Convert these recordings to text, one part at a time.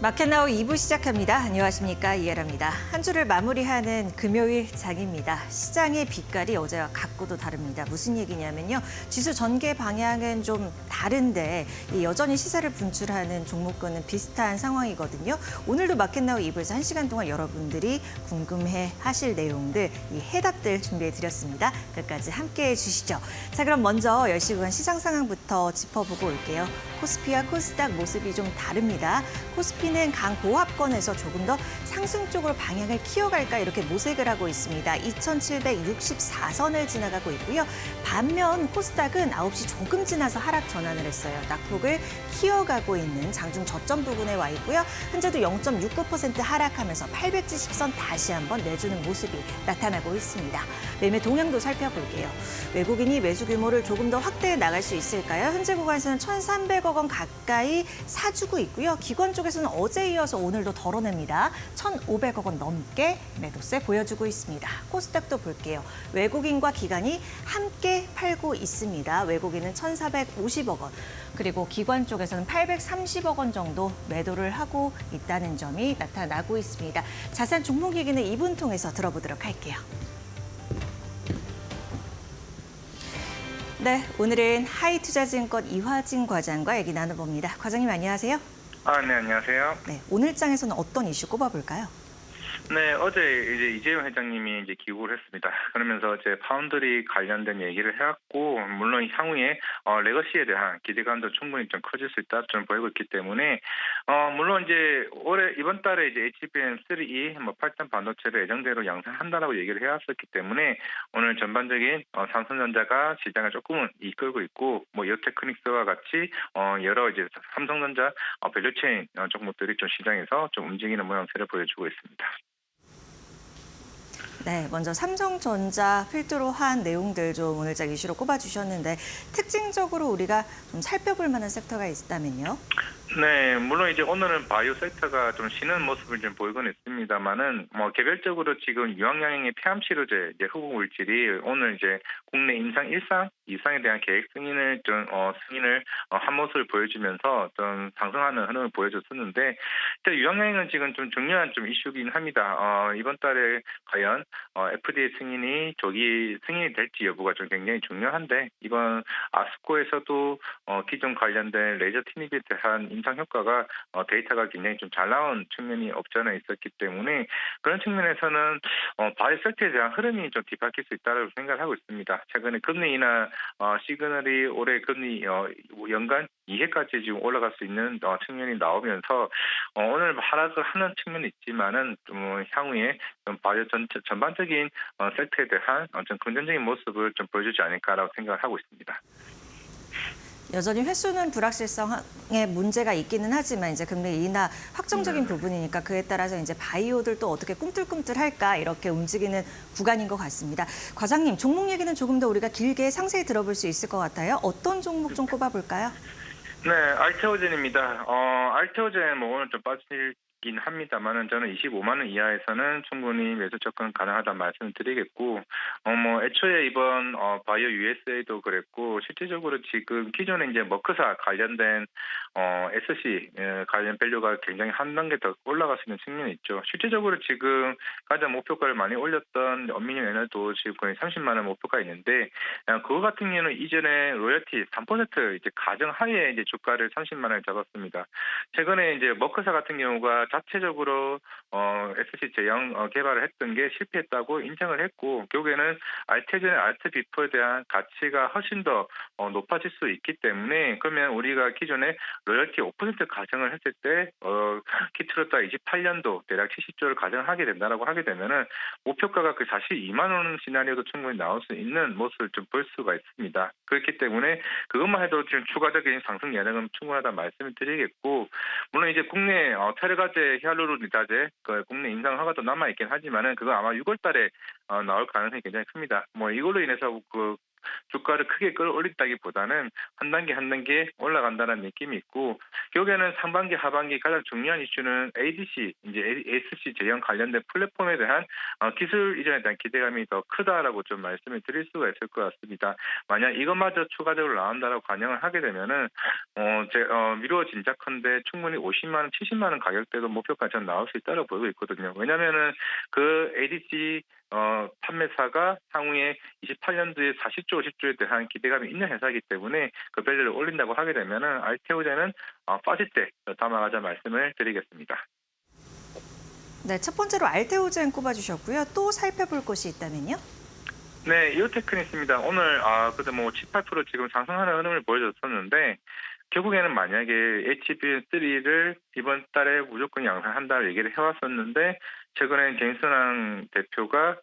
마켓나우 2부 시작합니다. 안녕하십니까, 이해라입니다. 한 주를 마무리하는 금요일 장입니다. 시장의 빛깔이 어제와 각고도 다릅니다. 무슨 얘기냐면요. 지수 전개 방향은 좀 다른데 여전히 시세를 분출하는 종목군은 비슷한 상황이거든요. 오늘도 마켓나우 2부에서 1시간 동안 여러분들이 궁금해 하실 내용들, 이 해답들 준비해 드렸습니다. 끝까지 함께해 주시죠. 자, 그럼 먼저 10시 구간 시장 상황부터 짚어보고 올게요. 코스피와 코스닥 모습이 좀 다릅니다. 코스피는 강보합권에서 조금 더 상승 쪽으로 방향을 키워갈까 이렇게 모색을 하고 있습니다. 2764선을 지나가고 있고요. 반면 코스닥은 9시 조금 지나서 하락 전환을 했어요. 낙폭을 키워가고 있는 장중 저점 부분에 와 있고요. 현재도 0.69% 하락하면서 870선 다시 한번 내주는 모습이 나타나고 있습니다. 매매 동향도 살펴볼게요. 외국인이 매수 규모를 조금 더 확대해 나갈 수 있을까요? 현재 구간에서는 1,300억 원 가까이 사주고 있고요. 기관 쪽에서는 어제 이어서 오늘도 덜어냅니다. 1,500억 원 넘게 매도세 보여주고 있습니다. 코스닥도 볼게요. 외국인과 기관이 함께 팔고 있습니다. 외국인은 1,450억 원, 그리고 기관 쪽에서는 830억 원 정도 매도를 하고 있다는 점이 나타나고 있습니다. 자세한 종목 얘기는 2분 통해서 들어보도록 할게요. 네, 오늘은 하이투자증권 이화진 과장과 얘기 나눠봅니다. 과장님 안녕하세요. 네, 안녕하세요. 네, 오늘 장에서는 어떤 이슈 꼽아볼까요? 네, 어제 이제 이재용 회장님이 이제 귀국을 했습니다. 그러면서 이제 파운드리 관련된 얘기를 해왔고, 물론 향후에 레거시에 대한 기대감도 충분히 좀 커질 수 있다 좀 보이고 있기 때문에, 물론 이제 이번 달에 이제 HBM3E 8단 반도체를 예정대로 양산한다라고 얘기를 해왔었기 때문에 오늘 전반적인 삼성전자가 시장을 조금은 이끌고 있고, 뭐 이오테크닉스와 같이 여러 이제 삼성전자 밸류체인 종목들이 좀 시장에서 좀 움직이는 모양새를 보여주고 있습니다. 네, 먼저 삼성전자 필두로 한 내용들 좀 오늘 장 이슈로 꼽아주셨는데 특징적으로 우리가 좀 살펴볼 만한 섹터가 있다면요? 네, 물론 이제 오늘은 바이오 섹터가 좀 쉬는 모습을 좀 보이곤 있습니다만은 개별적으로 지금 유황양행의 폐암 치료제 이제 흡입 물질이 오늘 이제 국내 임상 1상, 2상에 대한 계획 승인을 한 모습을 보여주면서 좀 상승하는 흐름을 보여줬었는데, 유황양행은 지금 좀 중요한 좀 이슈긴 합니다. 이번 달에 과연 FDA 승인이 조기 승인이 될지 여부가 좀 굉장히 중요한데, 이번 아스코에서도 기존 관련된 레이저 티닙에 대한 임상 효과가 데이터가 굉장히 좀 잘 나온 측면이 없지 않아 있었기 때문에 그런 측면에서는 바이오 섹터에 대한 흐름이 좀 뒤바뀔 수 있다고 생각하고 있습니다. 최근에 금리 인하 시그널이 올해 금리 연간 2회까지 지금 올라갈 수 있는 측면이 나오면서 오늘 하락을 하는 측면이 있지만은 좀 향후에 좀 바이오 전반적인 섹터에 대한 좀 긍정적인 모습을 좀 보여주지 않을까라고 생각을 하고 있습니다. 여전히 횟수는 불확실성에 문제가 있기는 하지만 이제 금리 인하 확정적인 부분이니까 그에 따라서 이제 바이오들도 어떻게 꿈틀꿈틀할까 이렇게 움직이는 구간인 것 같습니다. 과장님, 종목 얘기는 조금 더 우리가 길게 상세히 들어볼 수 있을 것 같아요. 어떤 종목 좀 꼽아볼까요? 네, 알테오젠입니다. 알테오젠 뭐 오늘 좀 빠지긴 합니다만은 저는 25만 원 이하에서는 충분히 매수 접근 가능하다는 말씀을 드리겠고, 뭐 애초에 이번 바이오 USA도 그랬고 실질적으로 지금 기존에 이제 머크사 관련된 SC 관련 밸류가 굉장히 한 단계 더 올라갈 수 있는 측면이 있죠. 실질적으로 지금 가장 목표가를 많이 올렸던 엄미늄 에너지도 지금 거의 30만 원 목표가 있는데, 그거 같은 경우는 이전에 로열티 3% 이제 가정하에 이제 주가를 30만 원에 잡았습니다. 최근에 이제 머크사 같은 경우가 자체적으로 SC 제형 개발을 했던 게 실패했다고 인정을 했고, 결국에는 알테젠의 알트비포에 대한 가치가 훨씬 더 높아질 수 있기 때문에, 그러면 우리가 기존에 로열티 5% 가정을 했을 때 키트로다 28년도 대략 70조를 가정하게 된다라고 하게 되면은 목표가가 그 42만 원 시나리오도 충분히 나올 수 있는 모습을 좀 볼 수가 있습니다. 그렇기 때문에 그것만 해도 지금 추가적인 상승 여력은 충분하다는 말씀을 드리겠고, 물론 이제 국내 테르가제 히알루론이다제 국내 임상 허가도 남아 있긴 하지만은 그거 아마 6월달에 나올 가능성이 굉장히 큽니다. 뭐 이걸로 인해서 그 주가를 크게 끌어올린다기보다는 한 단계 한 단계 올라간다는 느낌이 있고, 결국에는 상반기 하반기 가장 중요한 이슈는 ADC, 이제 SC 제형 관련된 플랫폼에 대한 기술 이전에 대한 기대감이 더 크다라고 좀 말씀을 드릴 수가 있을 것 같습니다. 만약 이것마저 추가적으로 나온다라고 가정을 하게 되면은 미루어 진작컨대 충분히 50만 원, 70만 원 가격대도 목표까지 나올 수 있다고 보고 있거든요. 왜냐하면은 그 ADC 판매사가 향후에 28년도에 40조, 50조에 대한 기대감이 있는 회사이기 때문에 그 밸류를 올린다고 하게 되면은 알테오젠은 빠질 때 담아가자 말씀을 드리겠습니다. 네, 첫 번째로 알테오젠 꼽아주셨고요. 또 살펴볼 것이 있다면요? 네, 이오테크닉스입니다. 오늘 그래도 뭐 7, 8% 지금 상승하는 흐름을 보여줬었는데, 결국에는 만약에 HBM3를 이번 달에 무조건 양산한다고 얘기를 해왔었는데, 최근에 갱순왕 대표가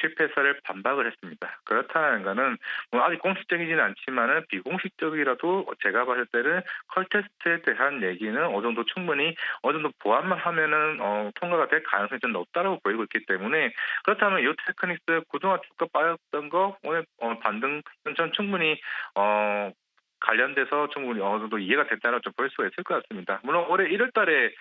실패사를 반박을 했습니다. 그렇다는 거는 뭐 아직 공식적이지는 않지만은 비공식적이라도 제가 봤을 때는 컬테스트에 대한 얘기는 어느 정도 충분히 어느 정도 보완만 하면은 통과가 될 가능성이 좀 높다라고 보이고 있기 때문에, 그렇다면 이 테크닉스 그동안 주가 빠졌던 거 오늘 반등 전 충분히 관련돼서 충분히 어느 정도 이해가 됐다고 좀 볼 수가 있을 것 같습니다. 물론 올해 1월 달에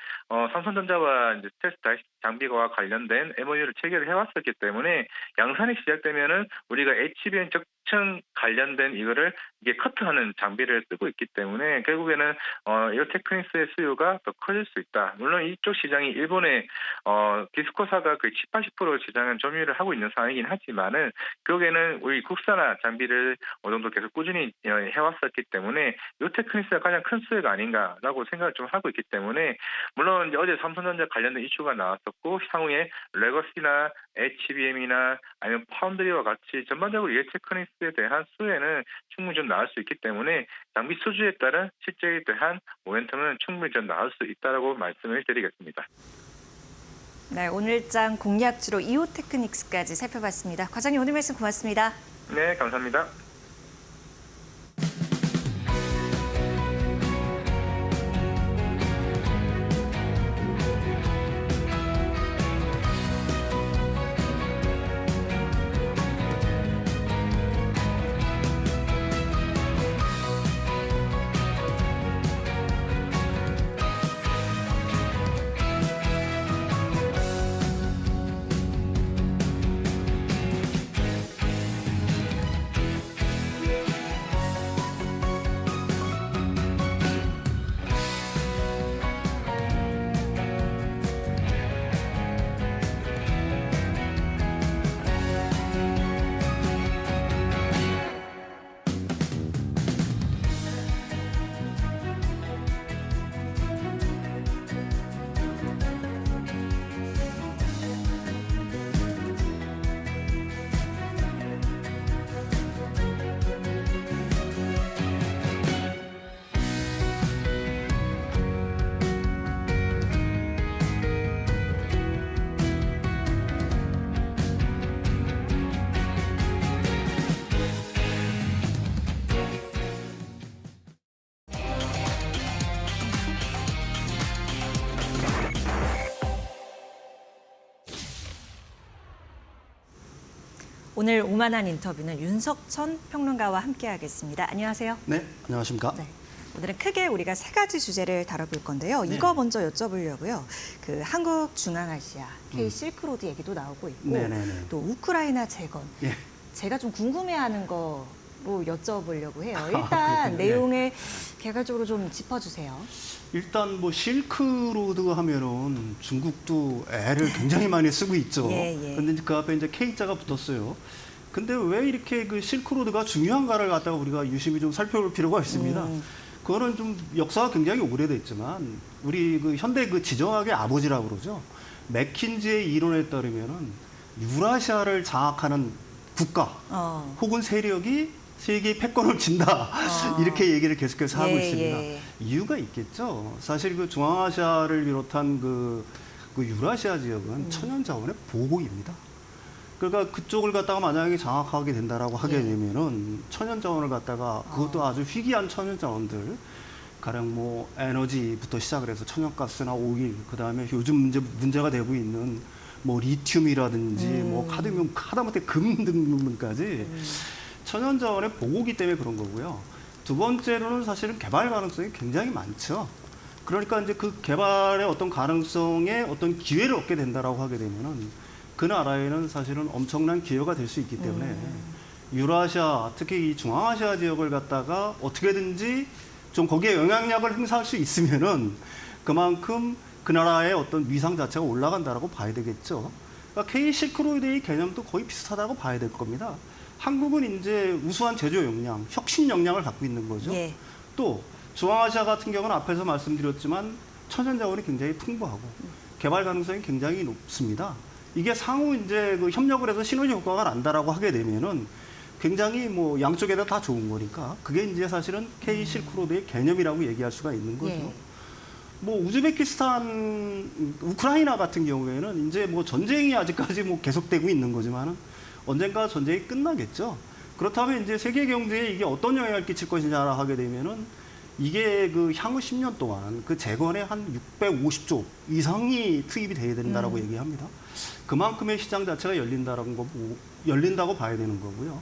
삼성전자와 이제 스텔스 장비와 관련된 MOU를 체결을 해왔었기 때문에 양산이 시작되면은 우리가 HBM 적층 관련된 이거를 이게 커트하는 장비를 쓰고 있기 때문에 결국에는 이 테크닉스의 수요가 더 커질 수 있다. 물론 이쪽 시장이 일본의 디스코사가 거의 70-80% 시장은 점유를 하고 있는 상황이긴 하지만은 결국에는 우리 국산화 장비를 어느 정도 계속 꾸준히 해왔었기 때문에 이 테크닉스가 가장 큰 수혜가 아닌가라고 생각을 좀 하고 있기 때문에, 물론 이제 어제 삼성전자 관련된 이슈가 나왔었고 향후에 레거시나 HBM이나 아니면 파운드리와 같이 전반적으로 이 테크닉스에 대한 수혜는 충분히 좀 나올 수 있기 때문에 장비 수주에 따른 실적에 대한 모멘텀은 충분히 좀 나올 수 있다라고 말씀을 드리겠습니다. 네, 오늘장 공략주로 이오테크닉스까지 살펴봤습니다. 과장님 오늘 말씀 고맙습니다. 네, 감사합니다. 오늘 오만한 인터뷰는 윤석천 평론가와 함께하겠습니다. 안녕하세요. 네, 안녕하십니까. 네. 오늘은 크게 우리가 세 가지 주제를 다뤄볼 건데요. 네. 이거 먼저 여쭤보려고요. 그 한국 중앙아시아 K 실크로드 얘기도 나오고 있고 네네네. 또 우크라이나 재건. 예. 제가 좀 궁금해하는 거로 여쭤보려고 해요. 일단 그렇군요. 내용을 개괄적으로 좀 짚어주세요. 일단 뭐 실크로드 하면은 중국도 애를 굉장히 많이 쓰고 있죠. 예, 예. 근데 이제 그 앞에 이제 K자가 붙었어요. 근데 왜 이렇게 그 실크로드가 중요한가를 갖다가 우리가 유심히 좀 살펴볼 필요가 있습니다. 그거는 좀 역사가 굉장히 오래됐지만 우리 그 현대 그 지정학의 아버지라고 그러죠. 맥킨지의 이론에 따르면은 유라시아를 장악하는 국가 혹은 세력이 세계의 패권을 진다. 이렇게 얘기를 계속해서 하고 있습니다. 예. 이유가 있겠죠. 사실 그 중앙아시아를 비롯한 그 유라시아 지역은 천연자원의 보고입니다. 그러니까 그쪽을 갖다가 만약에 장악하게 된다라고 하게 되면은 천연자원을 갖다가 그것도 아주 희귀한 천연자원들, 가령 뭐 에너지부터 시작을 해서 천연가스나 오일, 그 다음에 요즘 문제가 되고 있는 뭐 리튬이라든지 뭐 카드뮴, 하다못해 금 등등까지 천연자원의 보고기 때문에 그런 거고요. 두 번째로는 사실은 개발 가능성이 굉장히 많죠. 그러니까 이제 그 개발의 어떤 가능성에 어떤 기회를 얻게 된다라고 하게 되면은 그 나라에는 사실은 엄청난 기회가 될 수 있기 때문에 유라시아, 특히 이 중앙아시아 지역을 갖다가 어떻게든지 좀 거기에 영향력을 행사할 수 있으면은 그만큼 그 나라의 어떤 위상 자체가 올라간다라고 봐야 되겠죠. 그러니까 K 실크로드의 개념도 거의 비슷하다고 봐야 될 겁니다. 한국은 이제 우수한 제조 역량, 혁신 역량을 갖고 있는 거죠. 예. 또 중앙아시아 같은 경우는 앞에서 말씀드렸지만 천연자원이 굉장히 풍부하고 개발 가능성이 굉장히 높습니다. 이게 상호 이제 그 협력을 해서 시너지 효과가 난다라고 하게 되면은 굉장히 뭐 양쪽에다 다 좋은 거니까 그게 이제 사실은 K 실크로드의 개념이라고 얘기할 수가 있는 거죠. 예. 뭐 우즈베키스탄, 우크라이나 같은 경우에는 이제 뭐 전쟁이 아직까지 뭐 계속되고 있는 거지만은 언젠가 전쟁이 끝나겠죠. 그렇다면 이제 세계 경제에 이게 어떤 영향을 끼칠 것이냐 하게 되면은 이게 그 향후 10년 동안 그 재건에 한 650조 이상이 투입이 돼야 된다라고 얘기합니다. 그만큼의 시장 자체가 열린다고 봐야 되는 거고요.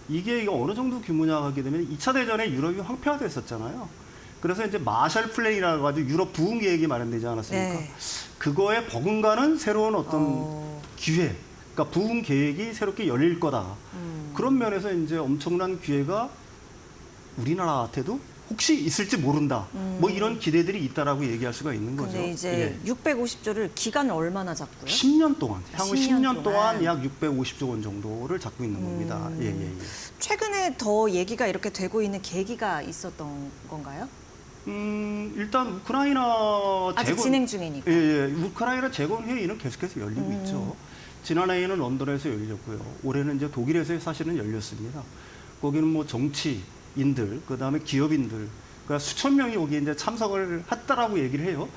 이게 어느 정도 규모냐 하게 되면 2차 대전에 유럽이 황폐화됐었잖아요. 그래서 이제 마셜 플랜이라고 가지고 유럽 부흥 계획이 마련되지 않았습니까? 네. 그거에 버금가는 새로운 어떤 기회, 그러니까 부흥 계획이 새롭게 열릴 거다. 그런 면에서 이제 엄청난 기회가 우리나라한테도 혹시 있을지 모른다. 뭐 이런 기대들이 있다라고 얘기할 수가 있는 거죠. 근데 이제 650조를 기간을 얼마나 잡고요? 10년 동안, 향후 10년 동안 동안 약 650조 원 정도를 잡고 있는 겁니다. 예, 예, 예. 최근에 더 얘기가 이렇게 되고 있는 계기가 있었던 건가요? 일단 우크라이나 아직 진행 중이니까. 예, 예. 우크라이나 재건 회의는 계속해서 열리고 있죠. 지난해에는 런던에서 열렸고요. 올해는 이제 독일에서 사실은 열렸습니다. 거기는 뭐 정치인들, 그다음에 기업인들, 그러니까 수천 명이 여기 이제 참석을 했다라고 얘기를 해요.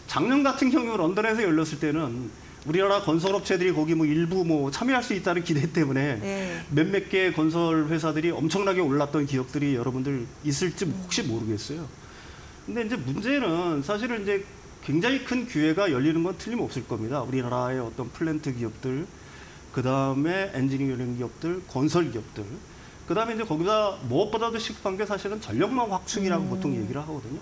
작년 같은 경우 런던에서 열렸을 때는 우리나라 건설업체들이 거기 뭐 일부 뭐 참여할 수 있다는 기대 때문에 네. 몇몇 개 건설 회사들이 엄청나게 올랐던 기억들이 여러분들 있을지 혹시 모르겠어요. 근데 이제 문제는 사실은 이제 굉장히 큰 기회가 열리는 건 틀림없을 겁니다. 우리나라의 어떤 플랜트 기업들, 그 다음에 엔지니어링 기업들, 건설 기업들, 그 다음에 이제 거기다 무엇보다도 시급한 게 사실은 전력망 확충이라고 보통 얘기를 하거든요.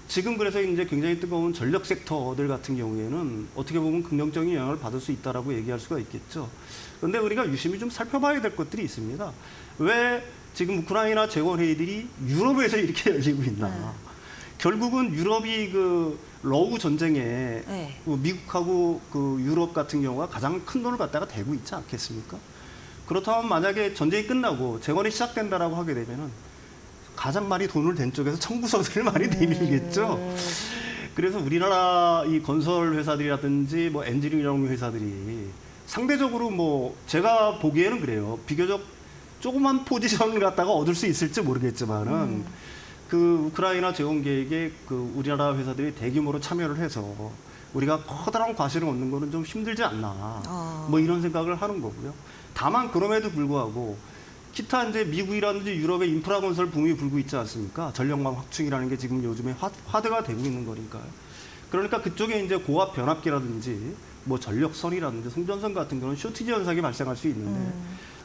지금 그래서 이제 굉장히 뜨거운 전력 섹터들 같은 경우에는 어떻게 보면 긍정적인 영향을 받을 수 있다라고 얘기할 수가 있겠죠. 그런데 우리가 유심히 좀 살펴봐야 될 것들이 있습니다. 왜 지금 우크라이나 재건 회의들이 유럽에서 이렇게 열리고 있나? 결국은 유럽이 그 러우 전쟁에 네. 그 미국하고 그 유럽 같은 경우가 가장 큰 돈을 갖다가 대고 있지 않겠습니까? 그렇다면 만약에 전쟁이 끝나고 재건이 시작된다라고 하게 되면은 가장 많이 돈을 댄 쪽에서 청구서들을 많이 내밀겠죠. 그래서 우리나라 이 건설 회사들이라든지 뭐 엔지니어링 회사들이 상대적으로 뭐 제가 보기에는 그래요. 비교적 조그만 포지션을 갖다가 얻을 수 있을지 모르겠지만은 그 우크라이나 재건 계획에 그 우리나라 회사들이 대규모로 참여를 해서 우리가 커다란 과실을 얻는 거는 좀 힘들지 않나. 뭐 이런 생각을 하는 거고요. 다만 그럼에도 불구하고 기타 이제 미국이라든지 유럽의 인프라 건설 붐이 불고 있지 않습니까? 전력망 확충이라는 게 지금 요즘에 화두가 되고 있는 거니까요. 그러니까 그쪽에 이제 고압 변압기라든지 뭐 전력선이라든지 송전선 같은 경우는 쇼티지 현상이 발생할 수 있는데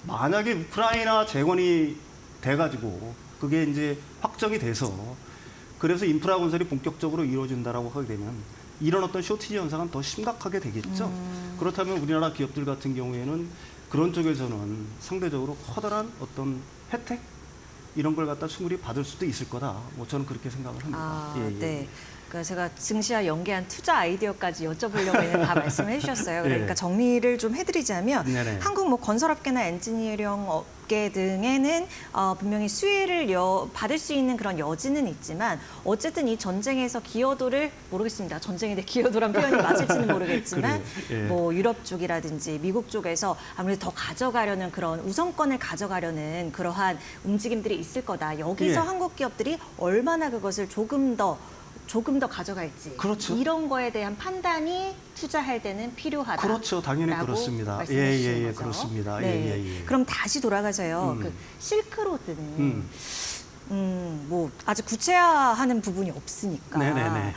만약에 우크라이나 재건이 돼가지고 그게 이제 확정이 돼서 그래서 인프라 건설이 본격적으로 이루어진다라고 하게 되면 이런 어떤 쇼티지 현상은 더 심각하게 되겠죠. 그렇다면 우리나라 기업들 같은 경우에는 그런 쪽에서는 상대적으로 커다란 어떤 혜택 이런 걸 갖다 충분히 받을 수도 있을 거다. 뭐 저는 그렇게 생각을 합니다. 예, 예. 네. 그러니까 제가 증시와 연계한 투자 아이디어까지 여쭤보려고 했는데 다 말씀을 해주셨어요. 그러니까 예. 정리를 좀 해드리자면 네네. 한국 뭐 건설업계나 엔지니어링 업계 등에는 분명히 수혜를 받을 수 있는 그런 여지는 있지만 어쨌든 이 전쟁에서 기여도를 모르겠습니다. 전쟁에 대해 기여도란 표현이 맞을지는 모르겠지만 그래요. 예. 뭐 유럽 쪽이라든지 미국 쪽에서 아무래도 더 가져가려는 그런 우선권을 가져가려는 그러한 움직임들이 있을 거다. 여기서 예. 한국 기업들이 얼마나 그것을 조금 더 가져갈지 그렇죠. 이런 거에 대한 판단이 투자할 때는 필요하다. 그렇죠. 당연히 그렇습니다. 예, 예, 그렇습니다. 네. 예, 예, 예. 그럼 다시 돌아가서요. 그 실크로드는 뭐 아직 구체화하는 부분이 없으니까 네네네.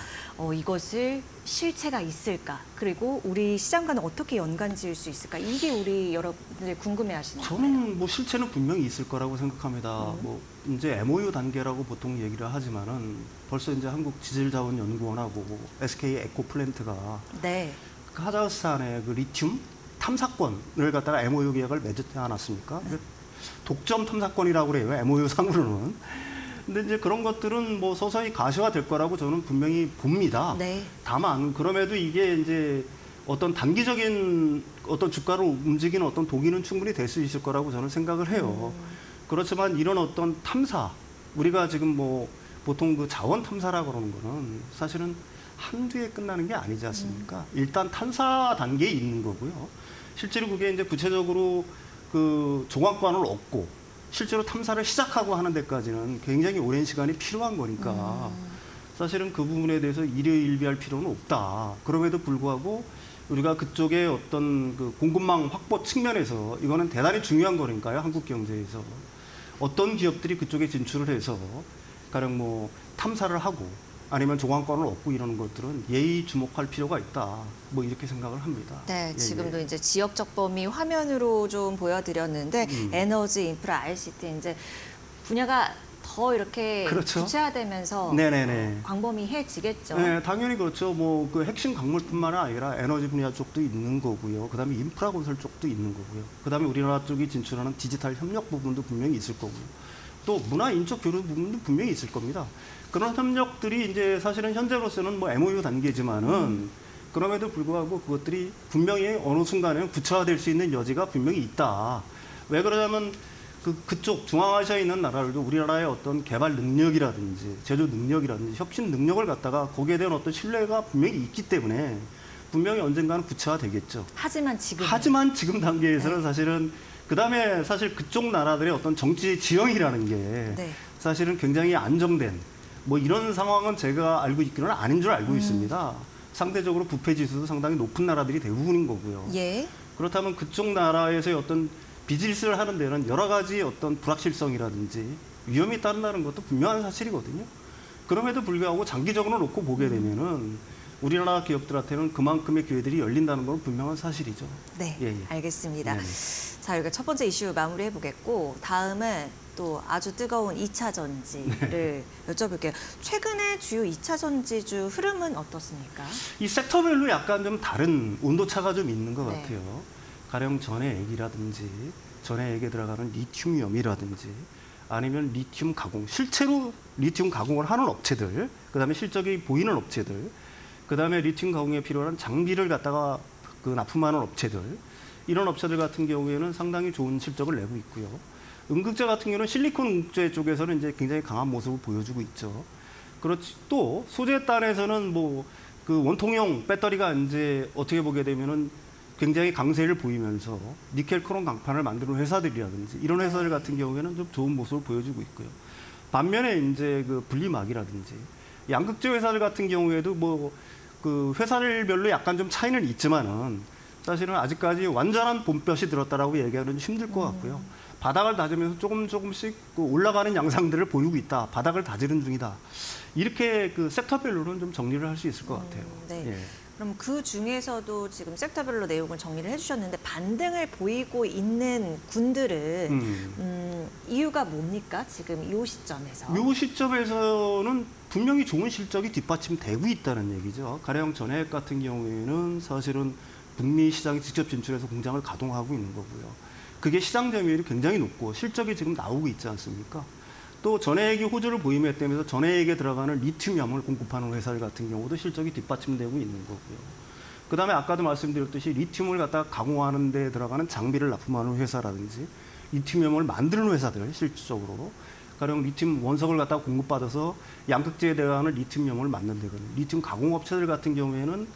이것을 실체가 있을까? 그리고 우리 시장과는 어떻게 연관지을 수 있을까? 이게 우리 여러분들이 궁금해하시는 거예요. 저는 뭐 실체는 분명히 있을 거라고 생각합니다. 뭐 이제 MOU 단계라고 보통 얘기를 하지만은 벌써 이제 한국 지질자원연구원하고 SK 에코플랜트가 네. 카자흐스탄의 그 리튬 탐사권을 갖다가 MOU 계약을 맺지 않았습니까? 독점 탐사권이라고 그래요. MOU 상으로는. 근데 이제 그런 것들은 뭐 서서히 가시화될 거라고 저는 분명히 봅니다. 네. 다만 그럼에도 이게 이제 어떤 단기적인 어떤 주가를 움직이는 어떤 동기는 충분히 될 수 있을 거라고 저는 생각을 해요. 그렇지만 이런 어떤 탐사, 우리가 지금 뭐 보통 그 자원 탐사라고 그러는 거는 사실은 한두 해 끝나는 게 아니지 않습니까? 일단 탐사 단계에 있는 거고요. 실제로 그게 이제 구체적으로 그 종합관을 얻고 실제로 탐사를 시작하고 하는 데까지는 굉장히 오랜 시간이 필요한 거니까 사실은 그 부분에 대해서 일희일비할 필요는 없다. 그럼에도 불구하고 우리가 그쪽에 어떤 그 공급망 확보 측면에서 이거는 대단히 중요한 거니까요. 한국 경제에서 어떤 기업들이 그쪽에 진출을 해서 가령 뭐 탐사를 하고 아니면 종합권을 얻고 이러는 것들은 예의 주목할 필요가 있다. 뭐 이렇게 생각을 합니다. 네, 예, 지금도 예. 이제 지역적 범위 화면으로 좀 보여드렸는데 에너지, 인프라, ICT 이제 분야가 더 이렇게 그렇죠. 구체화되면서 네네네. 광범위해지겠죠. 네, 당연히 그렇죠. 뭐 그 핵심 광물뿐만 아니라 에너지 분야 쪽도 있는 거고요. 그다음에 인프라 건설 쪽도 있는 거고요. 그다음에 우리나라 쪽이 진출하는 디지털 협력 부분도 분명히 있을 거고요. 또 문화 인적 교류 부분도 분명히 있을 겁니다. 그런 협력들이 이제 사실은 현재로서는 뭐 MOU 단계지만은 그럼에도 불구하고 그것들이 분명히 어느 순간에 구체화될 수 있는 여지가 분명히 있다. 왜 그러냐면 그쪽 중앙아시아에 있는 나라들도 우리나라의 어떤 개발 능력이라든지 제조 능력이라든지 혁신 능력을 갖다가 거기에 대한 어떤 신뢰가 분명히 있기 때문에 분명히 언젠가는 구체화되겠죠. 하지만 지금 단계에서는 사실은 그다음에 사실 그쪽 나라들의 어떤 정치 지형이라는 게 네. 사실은 굉장히 안정된 뭐 이런 상황은 제가 알고 있기는 아닌 줄 알고 있습니다. 상대적으로 부패 지수도 상당히 높은 나라들이 대부분인 거고요. 예. 그렇다면 그쪽 나라에서의 어떤 비즈니스를 하는 데는 여러 가지 어떤 불확실성이라든지 위험이 따른다는 것도 분명한 사실이거든요. 그럼에도 불구하고 장기적으로 놓고 보게 되면은 우리나라 기업들한테는 그만큼의 기회들이 열린다는 건 분명한 사실이죠. 네, 예, 예. 알겠습니다. 네네. 자, 여기가 첫 번째 이슈 마무리해 보겠고 다음은 또 아주 뜨거운 2차 전지를 여쭤볼게요. 최근에 주요 2차 전지주 흐름은 어떻습니까? 이 섹터별로 약간 좀 다른 온도차가 좀 있는 것 네. 같아요. 가령 전해액이라든지 전해액에 들어가는 리튬이염이라든지 아니면 리튬 가공, 실제로 리튬 가공을 하는 업체들, 그다음에 실적이 보이는 업체들, 그다음에 리튬 가공에 필요한 장비를 갖다가 그 납품하는 업체들, 이런 업체들 같은 경우에는 상당히 좋은 실적을 내고 있고요. 음극재 같은 경우는 실리콘 음극재 쪽에서는 이제 굉장히 강한 모습을 보여주고 있죠. 그렇지 또 소재 단에서는 뭐 그 원통형 배터리가 이제 어떻게 보게 되면은 굉장히 강세를 보이면서 니켈 크롬 강판을 만드는 회사들이라든지 이런 회사들 같은 경우에는 좀 좋은 모습을 보여주고 있고요. 반면에 이제 그 분리막이라든지 양극재 회사들 같은 경우에도 뭐 그 회사들별로 약간 좀 차이는 있지만은 사실은 아직까지 완전한 봄볕이 들었다라고 얘기하기는 힘들 것 같고요. 바닥을 다지면서 조금씩 그 올라가는 양상들을 보이고 있다. 바닥을 다지는 중이다. 이렇게 그 섹터별로는 좀 정리를 할 수 있을 것 같아요. 네. 예. 그럼 그 중에서도 지금 섹터별로 내용을 정리를 해주셨는데 반등을 보이고 있는 군들은 이유가 뭡니까? 지금 이 시점에서. 이 시점에서는 분명히 좋은 실적이 뒷받침되고 있다는 얘기죠. 가령 전해액 같은 경우에는 사실은 북미 시장에 직접 진출해서 공장을 가동하고 있는 거고요. 그게 시장 점유율이 굉장히 높고 실적이 지금 나오고 있지 않습니까? 또 전해액이 호조를 보임에 따라서 전해액에 들어가는 리튬염을 공급하는 회사들 같은 경우도 실적이 뒷받침되고 있는 거고요. 그다음에 아까도 말씀드렸듯이 리튬을 갖다가 가공하는 데 들어가는 장비를 납품하는 회사라든지 리튬염을 만드는 회사들 실질적으로 가령 리튬 원석을 갖다가 공급받아서 양극재에 들어가는 리튬염을 만든다거나 리튬 가공업체들 같은 경우에는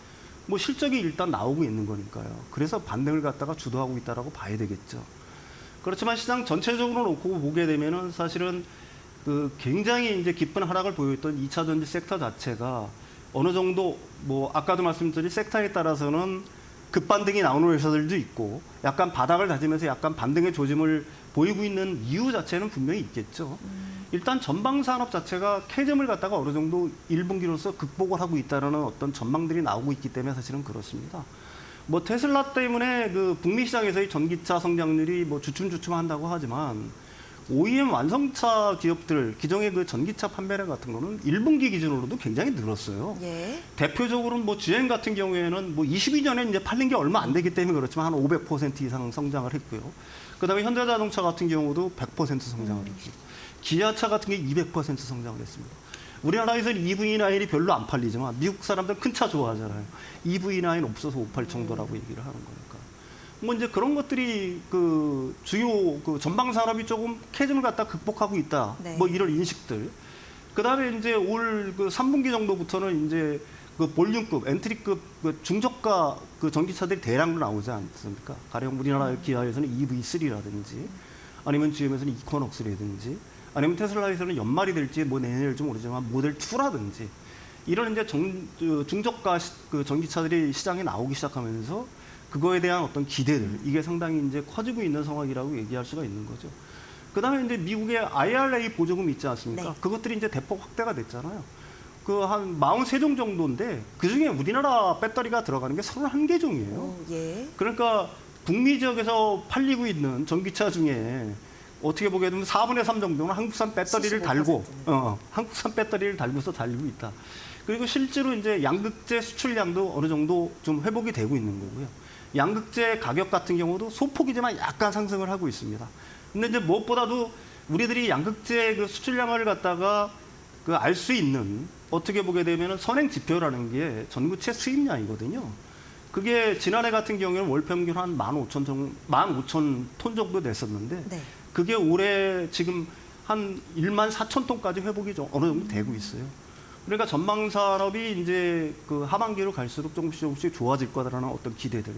뭐 실적이 일단 나오고 있는 거니까요. 그래서 반등을 갖다가 주도하고 있다라고 봐야 되겠죠. 그렇지만 시장 전체적으로 놓고 보게 되면은 사실은 그 굉장히 이제 깊은 하락을 보였던 2차 전지 섹터 자체가 어느 정도 뭐 아까도 말씀드린 섹터에 따라서는 급반등이 나오는 회사들도 있고 약간 바닥을 다지면서 약간 반등의 조짐을 보이고 있는 이유 자체는 분명히 있겠죠. 일단 전방 산업 자체가 캐즘을 갖다가 어느 정도 1분기로서 극복을 하고 있다는 어떤 전망들이 나오고 있기 때문에 사실은 그렇습니다. 뭐 테슬라 때문에 그 북미 시장에서의 전기차 성장률이 뭐 주춤주춤한다고 하지만 OEM 완성차 기업들 기존의 그 전기차 판매량 같은 거는 1분기 기준으로도 굉장히 늘었어요. 예. 대표적으로 뭐 GM 같은 경우에는 뭐 22년에 이제 팔린 게 얼마 안 되기 때문에 그렇지만 한 500% 이상 성장을 했고요. 그다음에 현대자동차 같은 경우도 100% 성장을 했고, 기아차 같은 게 200% 성장을 했습니다. 우리나라에서는 EV9이 별로 안 팔리지만 미국 사람들 큰 차 좋아하잖아요. EV9 없어서 못 팔 정도라고 얘기를 하는 거니까. 뭐 이제 그런 것들이 그 주요 그 전방 산업이 조금 캐즘을 갖다 극복하고 있다. 네. 뭐 이런 인식들. 그다음에 이제 올 그 3분기 정도부터는 이제 그 볼륨급, 엔트리급 그 중저가 그 전기차들이 대량으로 나오지 않습니까? 가령 우리나라 기아에서는 EV3라든지 아니면 GM에서는 이코넉스라든지 아니면 테슬라에서는 연말이 될지 뭐 내년일지 모르지만 모델 2라든지 이런 이제 중저가 그 전기차들이 시장에 나오기 시작하면서 그거에 대한 어떤 기대들 이게 상당히 이제 커지고 있는 상황이라고 얘기할 수가 있는 거죠. 그다음에 이제 미국의 IRA 보조금 있지 않습니까? 네. 그것들이 이제 대폭 확대가 됐잖아요. 그 한 43종 정도인데 그 중에 우리나라 배터리가 들어가는 게 31개종이에요. 오, 예. 그러니까 북미 지역에서 팔리고 있는 전기차 중에 어떻게 보게 되면 4분의 3 정도는 한국산 배터리를 75%는. 달고, 한국산 배터리를 달고서 달리고 있다. 그리고 실제로 이제 양극재 수출량도 어느 정도 좀 회복이 되고 있는 거고요. 양극재 가격 같은 경우도 소폭이지만 약간 상승을 하고 있습니다. 근데 이제 무엇보다도 우리들이 양극재 그 수출량을 갖다가 그 알 수 있는 어떻게 보게 되면 선행 지표라는 게 전구체 수입량이거든요. 그게 지난해 같은 경우에는 월 평균 한 15,000톤 정도 됐었는데 네. 그게 올해 지금 한 14,000톤까지 회복이 좀 어느 정도 되고 있어요. 그러니까 전방 산업이 이제 그 하반기로 갈수록 조금씩 좋아질 거다라는 어떤 기대들.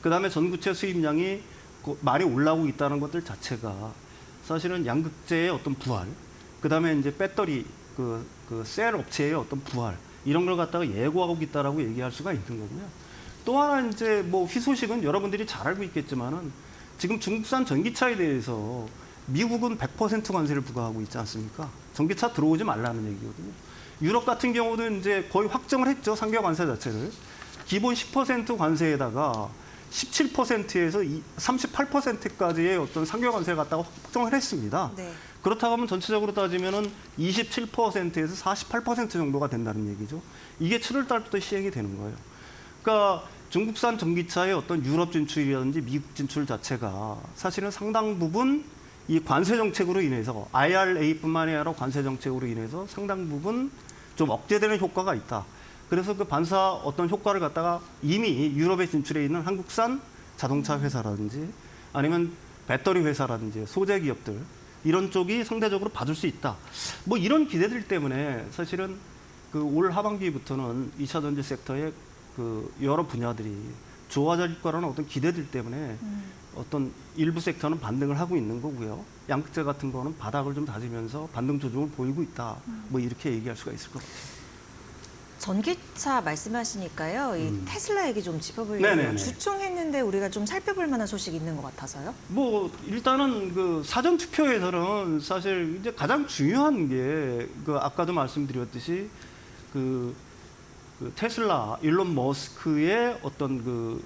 그다음에 전구체 수입량이 많이 올라오고 있다는 것들 자체가 사실은 양극재의 어떤 부활, 그다음에 이제 배터리 그 셀 업체의 어떤 부활 이런 걸 갖다가 예고하고 있다라고 얘기할 수가 있는 거고요. 또 하나 이제 뭐 희소식은 여러분들이 잘 알고 있겠지만은 지금 중국산 전기차에 대해서 미국은 100% 관세를 부과하고 있지 않습니까? 전기차 들어오지 말라는 얘기거든요. 유럽 같은 경우도 이제 거의 확정을 했죠. 상계 관세 자체를. 기본 10% 관세에다가 17%에서 38%까지의 어떤 상계 관세를 갖다가 확정을 했습니다. 네. 그렇다고 하면 전체적으로 따지면은 27%에서 48% 정도가 된다는 얘기죠. 이게 7월 달부터 시행이 되는 거예요. 그러니까 중국산 전기차의 어떤 유럽 진출이라든지 미국 진출 자체가 사실은 상당 부분 이 관세 정책으로 인해서 IRA뿐만이 아니라 관세 정책으로 인해서 상당 부분 좀 억제되는 효과가 있다. 그래서 그 반사 어떤 효과를 갖다가 이미 유럽에 진출해 있는 한국산 자동차 회사라든지 아니면 배터리 회사라든지 소재 기업들 이런 쪽이 상대적으로 받을 수 있다. 뭐 이런 기대들 때문에 사실은 그 올 하반기부터는 2차 전지 섹터의 그 여러 분야들이 좋아질 거라는 어떤 기대들 때문에 어떤 일부 섹터는 반등을 하고 있는 거고요. 양극재 같은 거는 바닥을 좀 다지면서 반등 조정을 보이고 있다. 뭐 이렇게 얘기할 수가 있을 것 같아요. 전기차 말씀하시니까요. 이 테슬라 얘기 좀 짚어보려고 네네네. 주총했는데 우리가 좀 살펴볼 만한 소식이 있는 것 같아서요. 뭐 일단은 그 사전 투표에서는 사실 이제 가장 중요한 게 그 아까도 말씀드렸듯이 그 테슬라 일론 머스크의 어떤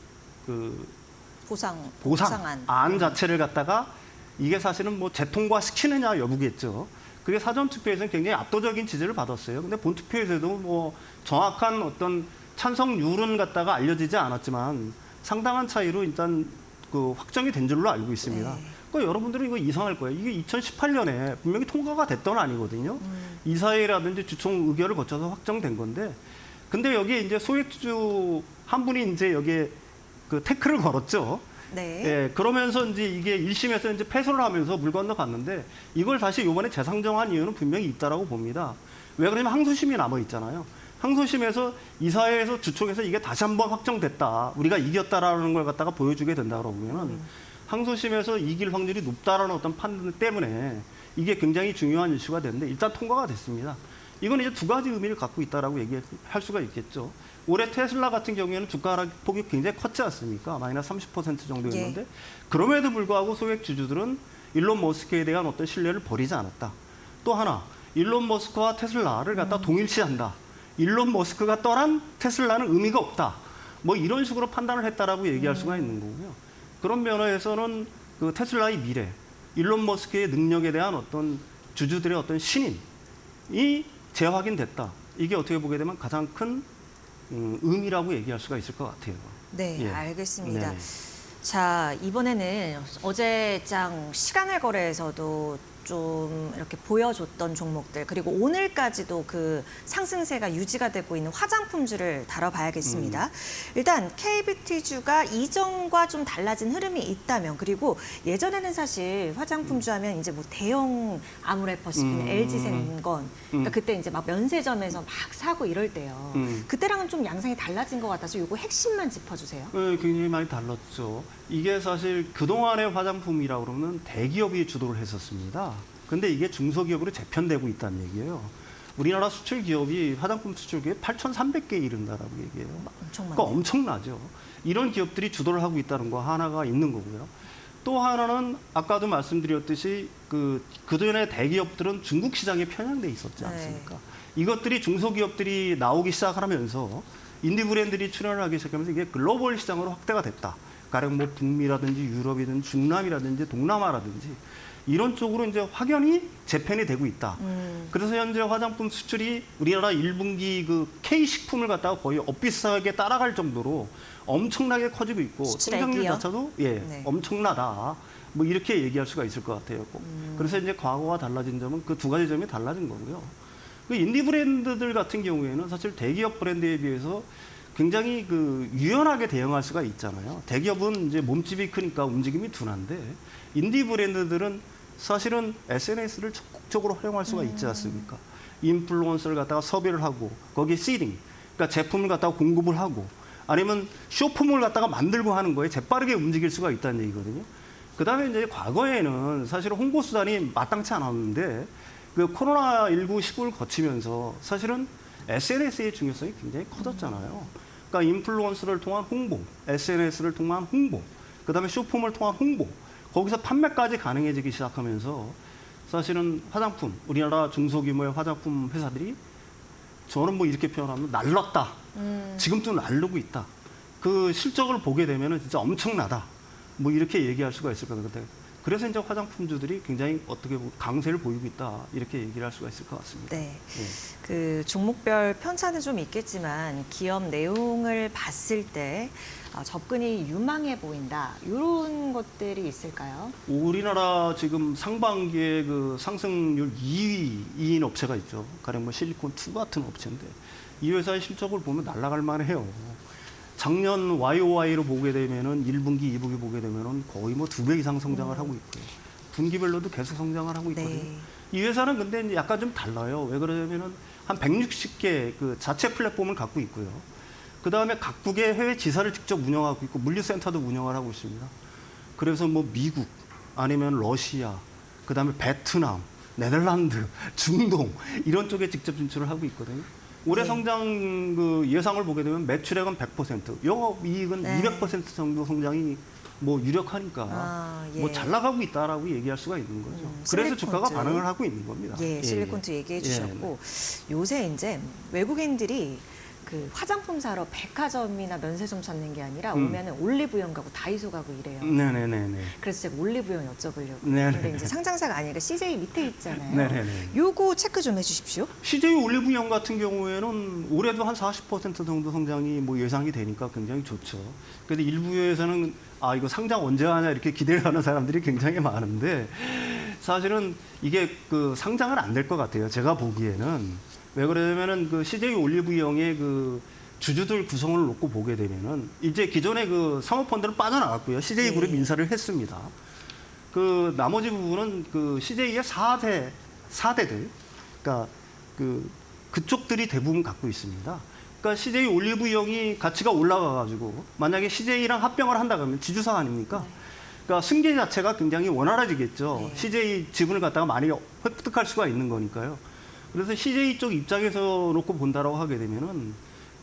보상안. 안 자체를 갖다가 이게 사실은 뭐 재통과 시키느냐 여부겠죠. 그게 사전 투표에서는 굉장히 압도적인 지지를 받았어요. 근데 본 투표에서도 뭐 정확한 어떤 찬성률은 갖다가 알려지지 않았지만 상당한 차이로 일단 그 확정이 된 줄로 알고 있습니다. 네. 그러니까 여러분들은 이거 이상할 거예요. 이게 2018년에 분명히 통과가 됐던 아니거든요. 이사회라든지 주총 의결을 거쳐서 확정된 건데, 근데 여기에 이제 소액주주 한 분이 이제 여기에 그 태클을 걸었죠. 네. 예, 그러면서 이제 이게 1심에서 이제 패소를 하면서 물 건너갔는데 이걸 다시 이번에 재상정한 이유는 분명히 있다라고 봅니다. 왜 그러냐면 항소심이 남아 있잖아요. 항소심에서 이사회에서 주총에서 이게 다시 한번 확정됐다. 우리가 이겼다라는 걸 갖다가 보여주게 된다고 보면은 항소심에서 이길 확률이 높다라는 어떤 판단 때문에 이게 굉장히 중요한 이슈가 됐는데 일단 통과가 됐습니다. 이건 이제 두 가지 의미를 갖고 있다라고 얘기할 수가 있겠죠. 올해 테슬라 같은 경우에는 주가 하락폭이 굉장히 컸지 않습니까? 마이너스 30% 정도였는데 예. 그럼에도 불구하고 소액 주주들은 일론 머스크에 대한 어떤 신뢰를 버리지 않았다. 또 하나, 일론 머스크와 테슬라를 갖다 동일시한다. 일론 머스크가 떠난 테슬라는 의미가 없다. 뭐 이런 식으로 판단을 했다라고 얘기할 수가 있는 거고요. 그런 면에서는 그 테슬라의 미래, 일론 머스크의 능력에 대한 어떤 주주들의 어떤 신임이 재확인됐다. 이게 어떻게 보게 되면 가장 큰 의미라고 얘기할 수가 있을 것 같아요. 네, 예. 알겠습니다. 네. 자, 이번에는 어제장 시간을 거래에서도 좀 이렇게 보여줬던 종목들, 그리고 오늘까지도 그 상승세가 유지가 되고 있는 화장품주를 다뤄봐야겠습니다. 일단 KBT주가 이전과 좀 달라진 흐름이 있다면, 그리고 예전에는 사실 화장품주 하면 이제 뭐 대형 아모레퍼시픽, LG생건, 그러니까 그때 이제 막 면세점에서 막 사고 이럴 때요. 그때랑은 좀 양상이 달라진 것 같아서 요거 핵심만 짚어주세요. 네, 굉장히 많이 달랐죠. 이게 사실 그동안의 화장품이라고 그러면 대기업이 주도를 했었습니다. 근데 이게 중소기업으로 재편되고 있다는 얘기예요. 우리나라 수출 기업이 화장품 수출 기업이 8,300개에 이른다라고 얘기해요. 엄청 그러니까 많네요. 엄청나죠. 이런 기업들이 주도를 하고 있다는 거 하나가 있는 거고요. 또 하나는 아까도 말씀드렸듯이 그전에 대기업들은 중국 시장에 편향돼 있었지 않습니까? 이것들이 중소기업들이 나오기 시작하면서 인디 브랜드들이 출연을 하기 시작하면서 이게 글로벌 시장으로 확대가 됐다. 가령 뭐 북미라든지 유럽이든지 중남이라든지 동남아라든지 이런 쪽으로 이제 확연히 재편이 되고 있다. 그래서 현재 화장품 수출이 우리나라 1분기 그 K식품을 갖다가 거의 엇비슷하게 따라갈 정도로 엄청나게 커지고 있고 성장률 수출액이요? 자체도 네. 엄청나다. 뭐 이렇게 얘기할 수가 있을 것 같아요. 그래서 이제 과거와 달라진 점은 그 두 가지 점이 달라진 거고요. 그 인디 브랜드들 같은 경우에는 사실 대기업 브랜드에 비해서 굉장히 유연하게 대응할 수가 있잖아요. 대기업은 이제 몸집이 크니까 움직임이 둔한데 인디 브랜드들은 사실은 SNS를 적극적으로 활용할 수가 있지 않습니까? 인플루언서를 갖다가 섭외를 하고 거기에 시딩, 그러니까 제품을 갖다가 공급을 하고 아니면 쇼폼을 갖다가 만들고 하는 거에 재빠르게 움직일 수가 있다는 얘기거든요. 그다음에 이제 과거에는 사실 홍보 수단이 마땅치 않았는데 그 코로나19 시국을 거치면서 사실은 SNS의 중요성이 굉장히 커졌잖아요. 그러니까 인플루언서를 통한 홍보, SNS를 통한 홍보, 그다음에 쇼폼을 통한 홍보, 거기서 판매까지 가능해지기 시작하면서 사실은 화장품, 우리나라 중소규모의 화장품 회사들이 저는 뭐 이렇게 표현하면 날랐다. 지금도 날르고 있다. 그 실적을 보게 되면 진짜 엄청나다. 뭐 이렇게 얘기할 수가 있을 것 같아요. 그래서 이제 화장품주들이 굉장히 어떻게 강세를 보이고 있다. 이렇게 얘기를 할 수가 있을 것 같습니다. 네. 예. 그 종목별 편차는 좀 있겠지만 기업 내용을 봤을 때 접근이 유망해 보인다. 이런 것들이 있을까요? 우리나라 지금 상반기에 그 상승률 2위인 업체가 있죠. 가령 뭐 실리콘2 같은 업체인데 이 회사의 실적을 보면 날아갈 만해요. 작년 YOY로 보게 되면은 1분기, 2분기 보게 되면은 거의 뭐 2배 이상 성장을 하고 있고요. 분기별로도 계속 성장을 하고 있거든요. 네. 이 회사는 근데 이제 약간 좀 달라요. 왜 그러냐면은 한 160개 그 자체 플랫폼을 갖고 있고요. 그 다음에 각국의 해외 지사를 직접 운영하고 있고 물류센터도 운영을 하고 있습니다. 그래서 뭐 미국 아니면 러시아, 그 다음에 베트남, 네덜란드, 중동 이런 쪽에 직접 진출을 하고 있거든요. 올해 네. 성장 그 예상을 보게 되면 매출액은 100%, 영업이익은 네. 200% 정도 성장이 뭐 유력하니까 예. 뭐 잘 나가고 있다라고 얘기할 수가 있는 거죠. 그래서 주가가 실리콘트. 반응을 하고 있는 겁니다. 예, 실리콘트 얘기해 주셨고 요새 이제 외국인들이 그 화장품 사러 백화점이나 면세점 찾는 게 아니라 오면은 올리브영 가고 다이소 가고 이래요. 네네네네. 그래서 제가 올리브영 여쭤보려고. 네네. 근데 이제 상장사가 아니니까 CJ 밑에 있잖아요. 네네네. 요거 체크 좀 해주십시오. CJ 올리브영 같은 경우에는 올해도 한 40% 정도 성장이 뭐 예상이 되니까 굉장히 좋죠. 그런데 일부에서는 이거 상장 언제 하냐 이렇게 기대를 하는 사람들이 굉장히 많은데 사실은 이게 그 상장은 안 될 것 같아요. 제가 보기에는. 왜 그러냐면은 그 CJ 올리브영의 그 주주들 구성을 놓고 보게 되면은 이제 기존의 그 사모펀드는 빠져나갔고요. CJ 그룹 인사를 했습니다. 그 나머지 부분은 그 CJ의 4대들, 그러니까 그쪽들이 대부분 갖고 있습니다. 그러니까 CJ 올리브영이 가치가 올라가가지고 만약에 CJ랑 합병을 한다 그러면 지주사 아닙니까? 그러니까 승계 자체가 굉장히 원활해지겠죠. 네. CJ 지분을 갖다가 많이 획득할 수가 있는 거니까요. 그래서 CJ 쪽 입장에서 놓고 본다라고 하게 되면은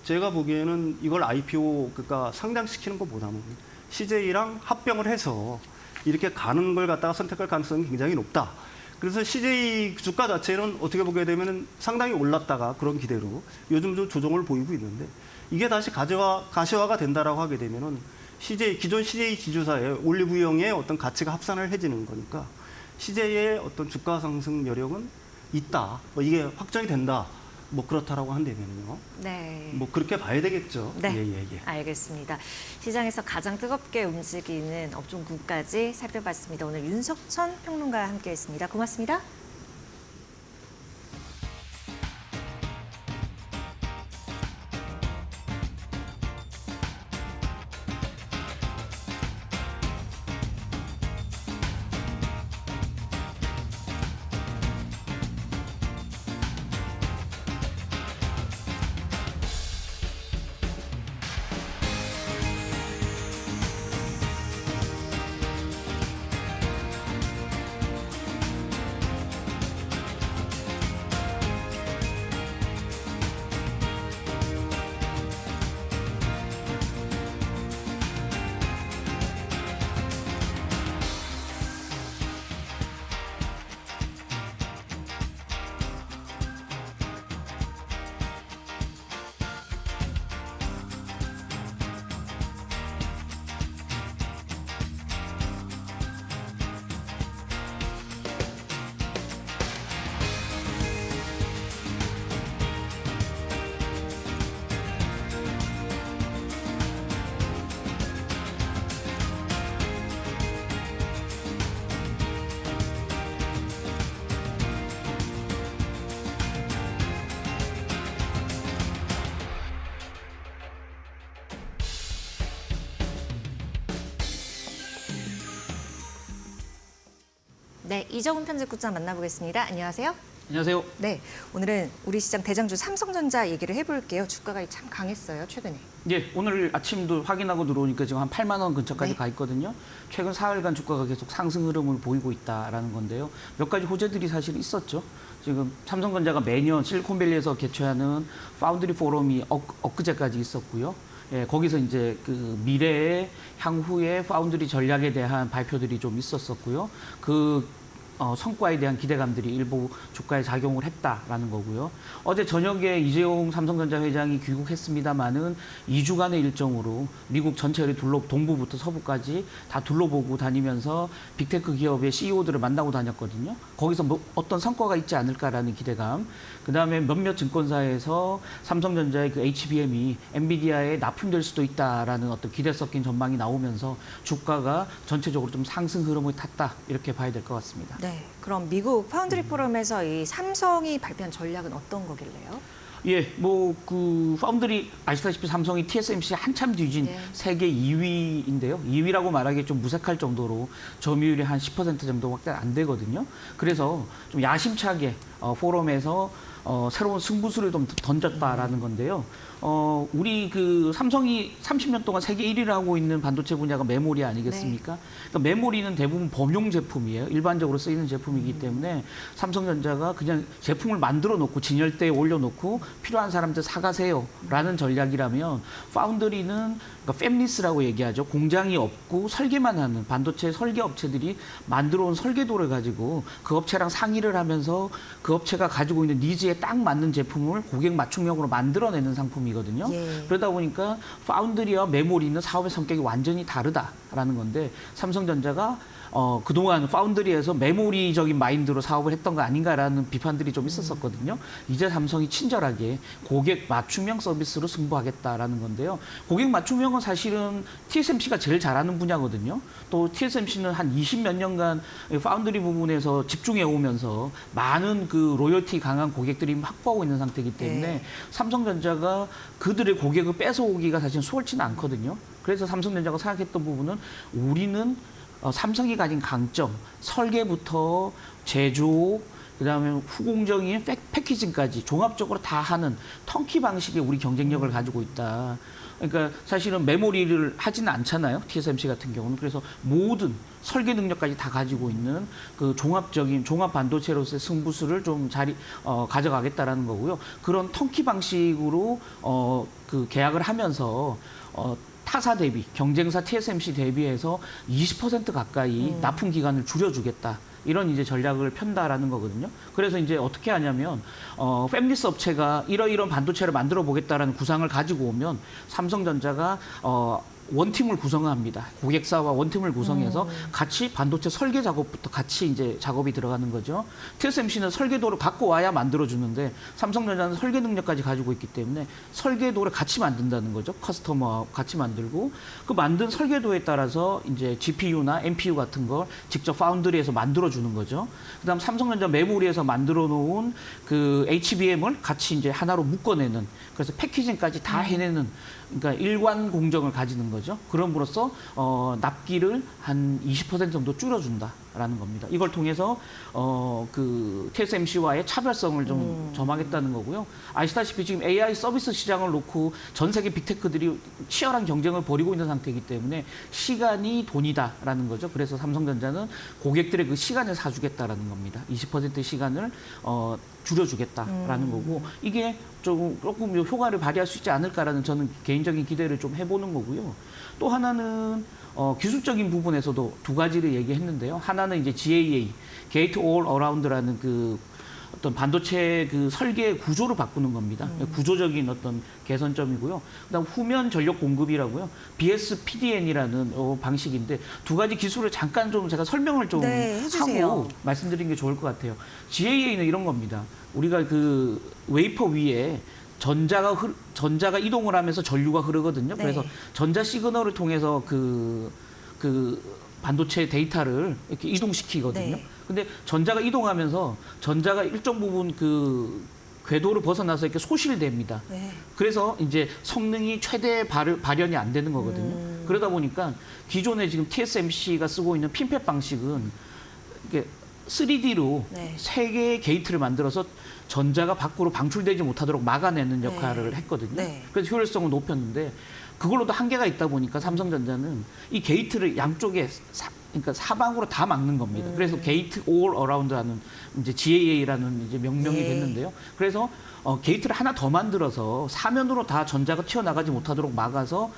제가 보기에는 이걸 IPO 그러니까 상장시키는 것보다는 CJ랑 합병을 해서 이렇게 가는 걸 갖다가 선택할 가능성이 굉장히 높다. 그래서 CJ 주가 자체는 어떻게 보게 되면 상당히 올랐다가 그런 기대로 요즘 좀 조정을 보이고 있는데 이게 다시 가시화가 된다라고 하게 되면은 기존 CJ 지주사의 올리브영의 어떤 가치가 합산해지는 거니까 CJ의 어떤 주가 상승 여력은 있다. 뭐 이게 확정이 된다. 뭐 그렇다라고 한다면요. 네. 뭐 그렇게 봐야 되겠죠. 네, 예. 알겠습니다. 시장에서 가장 뜨겁게 움직이는 업종군까지 살펴봤습니다. 오늘 윤석천 평론가와 함께했습니다. 고맙습니다. 네, 이정훈 편집국장 만나보겠습니다. 안녕하세요. 안녕하세요. 네, 오늘은 우리 시장 대장주 삼성전자 얘기를 해볼게요. 주가가 참 강했어요, 최근에. 예, 오늘 아침도 확인하고 들어오니까 지금 한 8만 원 근처까지 네. 가 있거든요. 최근 사흘간 주가가 계속 상승 흐름을 보이고 있다라는 건데요. 몇 가지 호재들이 사실 있었죠. 지금 삼성전자가 매년 실리콘밸리에서 개최하는 파운드리 포럼이 엊그제까지 있었고요. 예, 거기서 이제 그 미래의 향후의 파운드리 전략에 대한 발표들이 좀 있었었고요. 그 성과에 대한 기대감들이 일부 주가에 작용을 했다라는 거고요. 어제 저녁에 이재용 삼성전자 회장이 귀국했습니다마는 2주간의 일정으로 미국 전체를 동부부터 서부까지 다 둘러보고 다니면서 빅테크 기업의 CEO들을 만나고 다녔거든요. 거기서 뭐 어떤 성과가 있지 않을까라는 기대감. 그다음에 몇몇 증권사에서 삼성전자의 그 HBM이 엔비디아에 납품될 수도 있다라는 어떤 기대 섞인 전망이 나오면서 주가가 전체적으로 좀 상승 흐름을 탔다 이렇게 봐야 될 것 같습니다. 네, 그럼 미국 파운드리 포럼에서 이 삼성이 발표한 전략은 어떤 거길래요? 예, 뭐 그 파운드리 아시다시피 삼성이 TSMC 한참 뒤진 네. 세계 2위인데요. 2위라고 말하기 좀 무색할 정도로 점유율이 한 10% 정도밖에 안 되거든요. 그래서 좀 야심차게 포럼에서 새로운 승부수를 좀 던졌다라는 건데요. 우리 그 삼성이 30년 동안 세계 1위를 하고 있는 반도체 분야가 메모리 아니겠습니까? 그러니까 메모리는 대부분 범용 제품이에요. 일반적으로 쓰이는 제품이기 때문에 삼성전자가 그냥 제품을 만들어 놓고 진열대에 올려놓고 필요한 사람들 사가세요라는 전략이라면 파운드리는 그러니까 팹리스라고 얘기하죠. 공장이 없고 설계만 하는 반도체 설계 업체들이 만들어 온 설계도를 가지고 그 업체랑 상의를 하면서 그 업체가 가지고 있는 니즈에 딱 맞는 제품을 고객 맞춤형으로 만들어내는 상품이거든요. 예. 그러다 보니까 파운드리와 메모리는 사업의 성격이 완전히 다르다라는 건데 삼성전자가 그동안 파운드리에서 메모리적인 마인드로 사업을 했던 거 아닌가라는 비판들이 좀 있었었거든요. 이제 삼성이 친절하게 고객 맞춤형 서비스로 승부하겠다라는 건데요. 고객 맞춤형은 사실은 TSMC가 제일 잘하는 분야거든요. 또 TSMC는 한 20몇 년간 파운드리 부분에서 집중해 오면서 많은 그 로열티 강한 고객들이 확보하고 있는 상태이기 때문에 네. 삼성전자가 그들의 고객을 뺏어오기가 사실 수월치는 않거든요. 그래서 삼성전자가 생각했던 부분은 우리는 삼성이 가진 강점, 설계부터 제조, 그다음에 후공정인 패키징까지 종합적으로 다 하는 턴키 방식의 우리 경쟁력을 가지고 있다. 그러니까 사실은 메모리를 하지는 않잖아요. TSMC 같은 경우는. 그래서 모든 설계 능력까지 다 가지고 있는 그 종합적인 종합 반도체로서의 승부수를 좀 가져가겠다라는 거고요. 그런 턴키 방식으로 그 계약을 하면서 타사 대비, 경쟁사 TSMC 대비해서 20% 가까이 납품 기간을 줄여주겠다. 이런 이제 전략을 편다라는 거거든요. 그래서 이제 어떻게 하냐면 팹리스 업체가 이러이러한 반도체를 만들어 보겠다라는 구상을 가지고 오면 삼성전자가 원팀을 구성합니다. 고객사와 원팀을 구성해서 같이 반도체 설계 작업부터 같이 이제 작업이 들어가는 거죠. TSMC는 설계도를 갖고 와야 만들어주는데 삼성전자는 설계 능력까지 가지고 있기 때문에 설계도를 같이 만든다는 거죠. 커스터머와 같이 만들고 그 만든 설계도에 따라서 이제 GPU나 NPU 같은 걸 직접 파운드리에서 만들어주는 거죠. 그다음 삼성전자 메모리에서 만들어 놓은 그 HBM을 같이 이제 하나로 묶어내는 그래서 패키징까지 다 해내는 그러니까 일관 공정을 가지는 거죠. 그럼으로써 납기를 한 20% 정도 줄여준다라는 겁니다. 이걸 통해서 그 TSMC와의 차별성을 좀 점하겠다는 거고요. 아시다시피 지금 AI 서비스 시장을 놓고 전 세계 빅테크들이 치열한 경쟁을 벌이고 있는 상태이기 때문에 시간이 돈이다라는 거죠. 그래서 삼성전자는 고객들의 그 시간을 사주겠다라는 겁니다. 20% 시간을 줄여주겠다라는 거고 이게 조금 효과를 발휘할 수 있지 않을까라는 저는 개인적인 기대를 좀 해보는 거고요. 또 하나는 기술적인 부분에서도 두 가지를 얘기했는데요. 하나는 이제 GAA, Gate All Around라는 그 어떤 반도체 그 설계 구조를 바꾸는 겁니다. 구조적인 어떤 개선점이고요. 그다음 후면 전력 공급이라고요. BSPDN이라는 방식인데 두 가지 기술을 잠깐 좀 제가 설명을 좀 네, 해주세요. 하고 말씀드리는 게 좋을 것 같아요. GAA는 이런 겁니다. 우리가 그 웨이퍼 위에 전자가 이동을 하면서 전류가 흐르거든요. 네. 그래서 전자 시그널을 통해서 그 반도체 데이터를 이렇게 이동시키거든요. 네. 근데 전자가 이동하면서 전자가 일정 부분 그 궤도를 벗어나서 이렇게 소실됩니다. 네. 그래서 이제 성능이 최대 발현이 안 되는 거거든요. 그러다 보니까 기존에 지금 TSMC가 쓰고 있는 핀팻 방식은 이렇게 3D로 네. 세 개의 게이트를 만들어서 전자가 밖으로 방출되지 못하도록 막아내는 역할을 했거든요. 네. 그래서 효율성을 높였는데 그걸로도 한계가 있다 보니까 삼성전자는 이 게이트를 양쪽에 그러니까 사방으로 다 막는 겁니다. 그래서 게이트 올 어라운드라는 이제 GAA라는 이제 명명이 네. 됐는데요. 그래서 게이트를 하나 더 만들어서 사면으로 다 전자가 튀어나가지 못하도록 막아서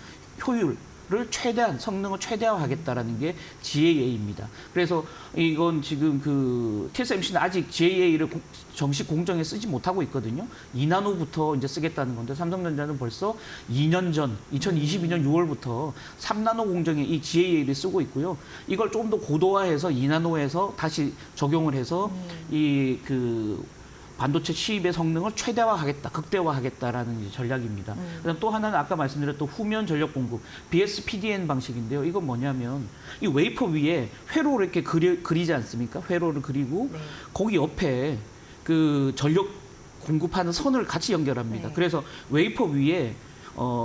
성능을 최대화하겠다라는 게 GAA입니다. 그래서 이건 지금 그 TSMC는 아직 GAA를 정식 공정에 쓰지 못하고 있거든요. 2나노부터 이제 쓰겠다는 건데 삼성전자는 벌써 2년 전 2022년 6월부터 3나노 공정에 이 GAA를 쓰고 있고요. 이걸 조금 더 고도화해서 2나노에서 다시 적용을 해서 이 그 반도체 취입의 성능을 최대화하겠다, 극대화하겠다라는 이제 전략입니다. 그다음 또 하나는 아까 말씀드렸던 후면 전력 공급, BSPDN 방식인데요. 이건 뭐냐면 이 웨이퍼 위에 회로를 이렇게 그리지 않습니까? 회로를 그리고 네. 거기 옆에 그 전력 공급하는 선을 같이 연결합니다. 네. 그래서 웨이퍼 위에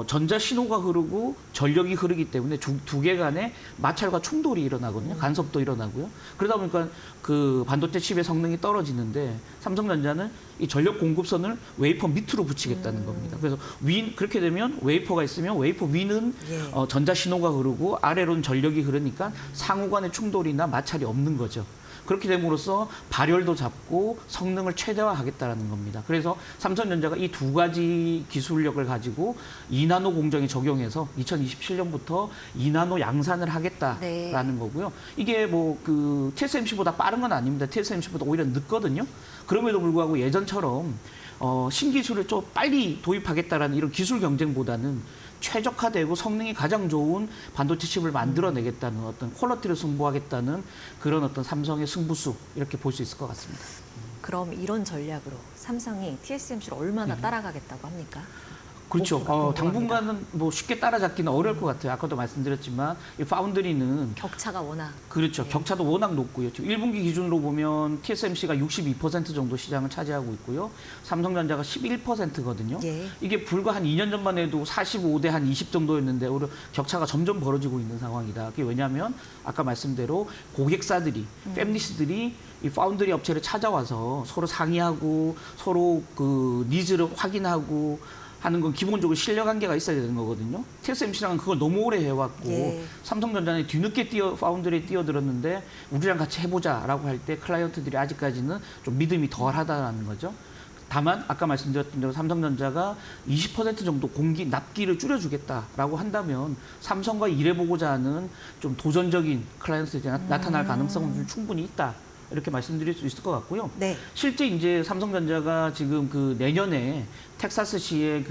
전자 신호가 흐르고 전력이 흐르기 때문에 두 개 간에 마찰과 충돌이 일어나거든요. 간섭도 일어나고요. 그러다 보니까 그 반도체 칩의 성능이 떨어지는데 삼성전자는 이 전력 공급선을 웨이퍼 밑으로 붙이겠다는 겁니다. 그래서 그렇게 되면 웨이퍼가 있으면 웨이퍼 위는 예. 전자 신호가 흐르고 아래로는 전력이 흐르니까 상호 간의 충돌이나 마찰이 없는 거죠. 그렇게 됨으로써 발열도 잡고 성능을 최대화하겠다는 겁니다. 그래서 삼성전자가 이 두 가지 기술력을 가지고 2나노 공정에 적용해서 2027년부터 2나노 양산을 하겠다라는 네. 거고요. 이게 뭐 그 TSMC보다 빠른 건 아닙니다. TSMC보다 오히려 늦거든요. 그럼에도 불구하고 예전처럼 신기술을 좀 빨리 도입하겠다라는 이런 기술 경쟁보다는 최적화되고 성능이 가장 좋은 반도체 칩을 만들어내겠다는 어떤 퀄리티를 승부하겠다는 그런 어떤 삼성의 승부수 이렇게 볼 수 있을 것 같습니다. 그럼 이런 전략으로 삼성이 TSMC를 얼마나 따라가겠다고 합니까? 그렇죠. 목표가 궁금합니다. 당분간은 뭐 쉽게 따라잡기는 어려울 것 같아요. 아까도 말씀드렸지만 이 파운드리는 격차가 워낙. 그렇죠. 격차도 워낙 높고요. 지금 1분기 기준으로 보면 TSMC가 62% 정도 시장을 차지하고 있고요. 삼성전자가 11%거든요. 예. 이게 불과 한 2년 전만 해도 45대 한 20 정도였는데 오히려 격차가 점점 벌어지고 있는 상황이다. 그게 왜냐하면 아까 말씀대로 고객사들이, 팹리스들이 이 파운드리 업체를 찾아와서 서로 상의하고 서로 그 니즈를 확인하고 하는 건 기본적으로 실력 한계가 있어야 되는 거거든요. TSMC랑은 그걸 너무 오래 해왔고 예. 삼성전자는 뒤늦게 파운드리에 뛰어들었는데 우리랑 같이 해보자라고 할 때 클라이언트들이 아직까지는 좀 믿음이 덜하다는 거죠. 다만 아까 말씀드렸던 대로 삼성전자가 20% 정도 납기를 줄여주겠다라고 한다면 삼성과 일해보고자 하는 좀 도전적인 클라이언트들이 나타날 가능성은 좀 충분히 있다. 이렇게 말씀드릴 수 있을 것 같고요. 네. 실제 이제 삼성전자가 지금 그 내년에 텍사스시의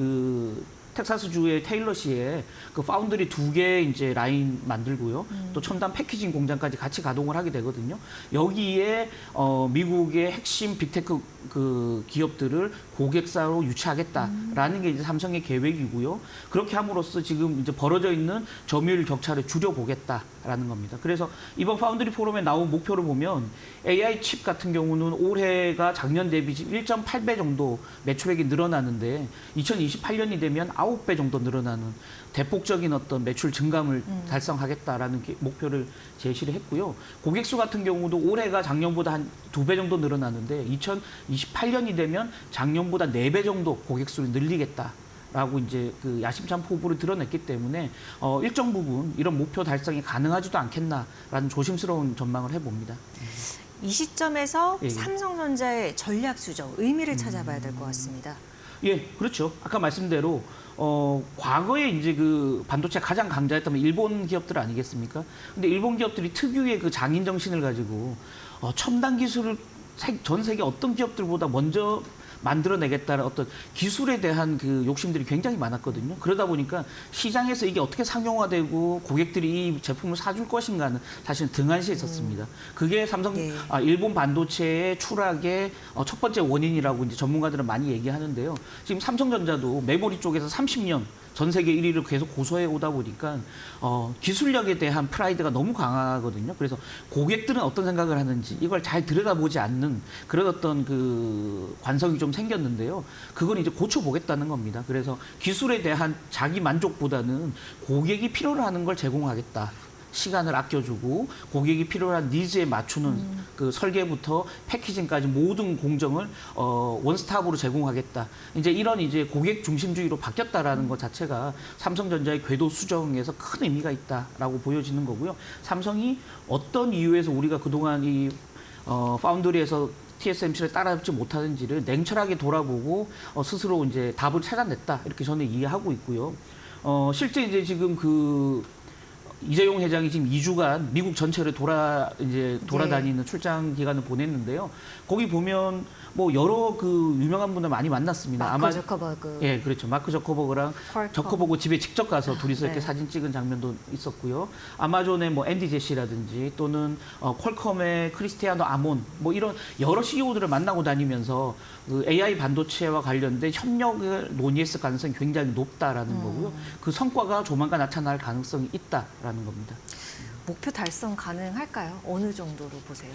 텍사스주의 테일러시에 그 파운드리 2개 이제 라인 만들고요. 또 첨단 패키징 공장까지 같이 가동을 하게 되거든요. 여기에 미국의 핵심 빅테크 그 기업들을 고객사로 유치하겠다라는 게 이제 삼성의 계획이고요. 그렇게 함으로써 지금 이제 벌어져 있는 점유율 격차를 줄여보겠다라는 겁니다. 그래서 이번 파운드리 포럼에 나온 목표를 보면 AI 칩 같은 경우는 올해가 작년 대비 1.8배 정도 매출액이 늘어나는데 2028년이 되면 9배 정도 늘어나는 대폭적인 어떤 매출 증감을 달성하겠다라는 목표를 제시를 했고요. 고객 수 같은 경우도 올해가 작년보다 한 2배 정도 늘어나는데 2028년이 되면 작년보다 4배 정도 고객 수를 늘리겠다라고 이제 그 야심찬 포부를 드러냈기 때문에 일정 부분 이런 목표 달성이 가능하지도 않겠나라는 조심스러운 전망을 해봅니다. 이 시점에서 예. 삼성전자의 전략 수정 의미를 찾아봐야 될 것 같습니다. 예, 그렇죠. 아까 말씀대로 과거에 이제 그 반도체 가장 강자였다면 일본 기업들 아니겠습니까? 근데 일본 기업들이 특유의 그 장인 정신을 가지고 첨단 기술을 전 세계 어떤 기업들보다 먼저 만들어내겠다는 어떤 기술에 대한 그 욕심들이 굉장히 많았거든요. 그러다 보니까 시장에서 이게 어떻게 상용화되고 고객들이 이 제품을 사줄 것인가는 사실 등한시에 있었습니다. 그게 네. 일본 반도체의 추락의 첫 번째 원인이라고 이제 전문가들은 많이 얘기하는데요. 지금 삼성전자도 메모리 쪽에서 30년 전 세계 1위를 계속 고소해 오다 보니까 기술력에 대한 프라이드가 너무 강하거든요. 그래서 고객들은 어떤 생각을 하는지 이걸 잘 들여다보지 않는 그런 어떤 그 관성이 좀 생겼는데요. 그걸 이제 고쳐보겠다는 겁니다. 그래서 기술에 대한 자기 만족보다는 고객이 필요로 하는 걸 제공하겠다. 시간을 아껴주고 고객이 필요한 니즈에 맞추는 그 설계부터 패키징까지 모든 공정을 원스톱으로 제공하겠다. 이제 이런 이제 고객 중심주의로 바뀌었다라는 것 자체가 삼성전자의 궤도 수정에서 큰 의미가 있다라고 보여지는 거고요. 삼성이 어떤 이유에서 우리가 그동안 이 파운드리에서 TSMC를 따라잡지 못하는지를 냉철하게 돌아보고 스스로 이제 답을 찾아냈다 이렇게 저는 이해하고 있고요. 실제 이제 지금 이재용 회장이 지금 2주간 미국 전체를 돌아다니는 출장 기간을 보냈는데요. 거기 보면 뭐 여러 그 유명한 분들 많이 만났습니다. 마크 저커버그. 예, 그렇죠. 마크 저커버그랑 퀄컴. 저커버그 집에 직접 가서 둘이서 이렇게 네. 사진 찍은 장면도 있었고요. 아마존의 뭐 앤디 제시라든지 또는 퀄컴의 크리스티아노 아몬 뭐 이런 여러 CEO들을 만나고 다니면서 그 AI 반도체와 관련된 협력을 논의했을 가능성이 굉장히 높다라는 거고요. 그 성과가 조만간 나타날 가능성이 있다라는 겁니다. 목표 달성 가능할까요? 어느 정도로 보세요?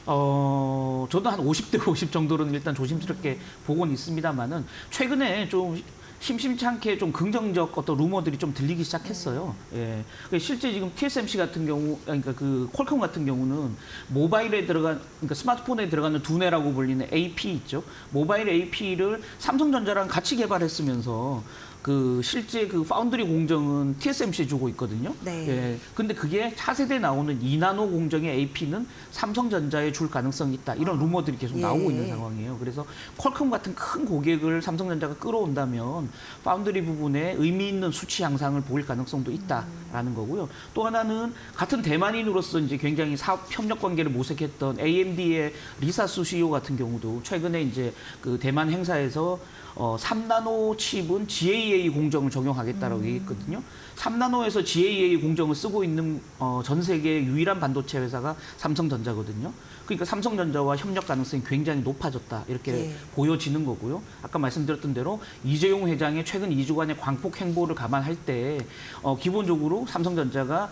저도 한 50대 50 정도로는 일단 조심스럽게 보고는 있습니다만은 최근에 좀 심심치 않게 좀 긍정적 어떤 루머들이 좀 들리기 시작했어요. 예. 실제 지금 TSMC 같은 경우, 그러니까 그 퀄컴 같은 경우는 모바일에 그러니까 스마트폰에 들어가는 두뇌라고 불리는 AP 있죠. 모바일 AP를 삼성전자랑 같이 개발했으면서 실제 그 파운드리 공정은 TSMC에 주고 있거든요. 네. 예. 근데 그게 차세대 나오는 2나노 공정의 AP는 삼성전자에 줄 가능성이 있다. 이런 루머들이 계속 나오고 있는 상황이에요. 그래서 퀄컴 같은 큰 고객을 삼성전자가 끌어온다면 파운드리 부분에 의미 있는 수치 향상을 보일 가능성도 있다라는 거고요. 또 하나는 같은 대만인으로서 이제 굉장히 사업 협력 관계를 모색했던 AMD의 리사수 CEO 같은 경우도 최근에 이제 그 대만 행사에서 3나노 칩은 GAA 공정을 적용하겠다라고 얘기했거든요. 3나노에서 GAA 공정을 쓰고 있는 전 세계 유일한 반도체 회사가 삼성전자거든요. 그러니까 삼성전자와 협력 가능성이 굉장히 높아졌다 이렇게 네. 보여지는 거고요. 아까 말씀드렸던 대로 이재용 회장의 최근 2주간의 광폭 행보를 감안할 때 기본적으로 삼성전자가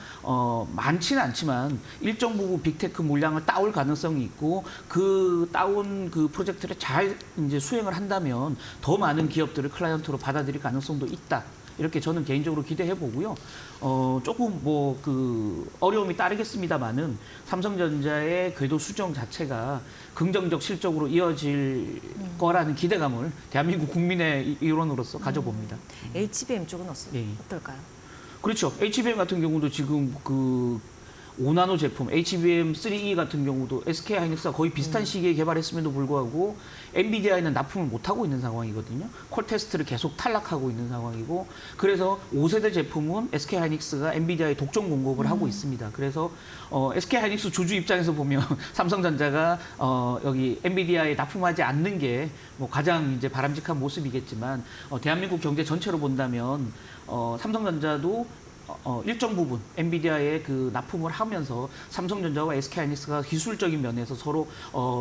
많지는 않지만 일정 부분 빅테크 물량을 따올 가능성이 있고 그 따온 그 프로젝트를 잘 이제 수행을 한다면 더 많은 기업들을 클라이언트로 받아들일 가능성도 있다. 이렇게 저는 개인적으로 기대해 보고요. 조금 어려움이 따르겠습니다만은 삼성전자의 궤도 수정 자체가 긍정적 실적으로 이어질 거라는 기대감을 대한민국 국민의 일원으로서 가져봅니다. HBM 쪽은 예. 어떨까요? 그렇죠. HBM 같은 경우도 지금 5나노 제품 HBM3E 같은 경우도 SK 하이닉스가 거의 비슷한 시기에 개발했음에도 불구하고 엔비디아에는 납품을 못하고 있는 상황이거든요. 콜 테스트를 계속 탈락하고 있는 상황이고 그래서 5세대 제품은 SK 하이닉스가 엔비디아에 독점 공급을 하고 있습니다. 그래서 SK 하이닉스 주주 입장에서 보면 삼성전자가 여기 엔비디아에 납품하지 않는 게 뭐 가장 이제 바람직한 모습이겠지만 대한민국 경제 전체로 본다면 삼성전자도 일정 부분 엔비디아에 그 납품을 하면서 삼성전자와 SK하이닉스가 기술적인 면에서 서로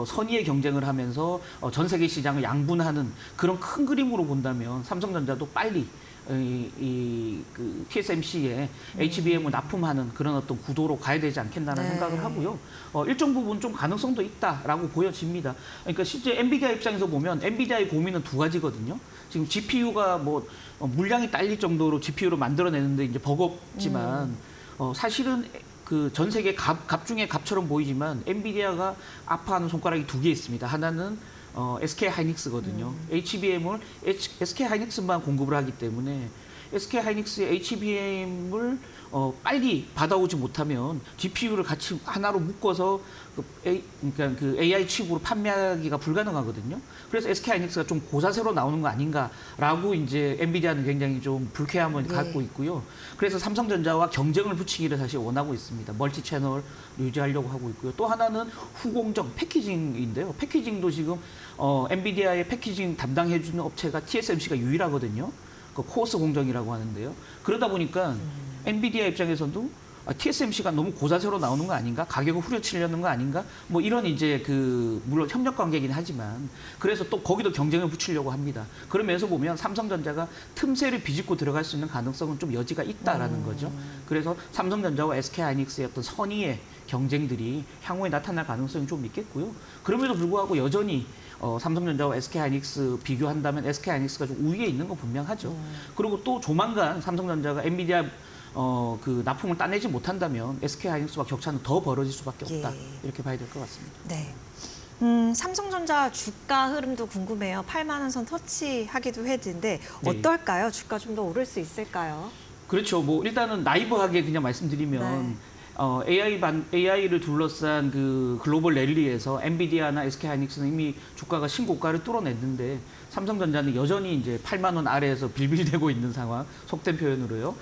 선의의 경쟁을 하면서 전 세계 시장을 양분하는 그런 큰 그림으로 본다면 삼성전자도 빨리 그 TSMC에 HBM을 납품하는 그런 어떤 구도로 가야 되지 않겠나라는 네. 생각을 하고요. 일정 부분 좀 가능성도 있다라고 보여집니다. 그러니까 실제 엔비디아 입장에서 보면 엔비디아의 고민은 두 가지거든요. 지금 GPU가 뭐 물량이 딸릴 정도로 GPU를 만들어내는데 이제 버겁지만 사실은 그 전 세계 갑 중에 갑처럼 보이지만 엔비디아가 아파하는 손가락이 두 개 있습니다. 하나는 SK 하이닉스거든요. HBM을 SK 하이닉스만 공급을 하기 때문에 SK 하이닉스의 HBM을 빨리 받아오지 못하면 GPU를 같이 하나로 묶어서 그러니까 그 AI 칩으로 판매하기가 불가능하거든요. 그래서 SK 하이닉스가 좀 고자세로 나오는 거 아닌가라고 이제 엔비디아는 굉장히 좀 불쾌함을 갖고 있고요. 그래서 삼성전자와 경쟁을 붙이기를 사실 원하고 있습니다. 멀티 채널 유지하려고 하고 있고요. 또 하나는 후공정 패키징인데요. 패키징도 지금 엔비디아의 패키징 담당해주는 업체가 TSMC가 유일하거든요. 그 코어스 공정이라고 하는데요. 그러다 보니까 엔비디아 입장에서도 TSMC가 너무 고자세로 나오는 거 아닌가? 가격을 후려치려는 거 아닌가? 뭐 이런 이제 그 물론 협력 관계이긴 하지만 그래서 또 거기도 경쟁을 붙이려고 합니다. 그런 면에서 보면 삼성전자가 틈새를 비집고 들어갈 수 있는 가능성은 좀 여지가 있다라는 거죠. 그래서 삼성전자와 SK하이닉스의 어떤 선의의 경쟁들이 향후에 나타날 가능성이 좀 있겠고요. 그럼에도 불구하고 여전히 삼성전자와 SK하이닉스 비교한다면 SK하이닉스가 좀 우위에 있는 건 분명하죠. 그리고 또 조만간 삼성전자가 엔비디아 그 납품을 따내지 못한다면 SK하이닉스와 격차는 더 벌어질 수밖에 없다. 이렇게 봐야 될 것 같습니다. 네. 삼성전자 주가 흐름도 궁금해요. 8만 원 선 터치하기도 했는데 네. 어떨까요? 주가 좀 더 오를 수 있을까요? 그렇죠. 뭐 일단은 나이브하게 그냥 말씀드리면 AI를 둘러싼 그 글로벌 랠리에서 엔비디아나 SK하이닉스는 이미 주가가 신고가를 뚫어냈는데 삼성전자는 여전히 이제 8만 원 아래에서 빌빌대고 있는 상황, 속된 표현으로요.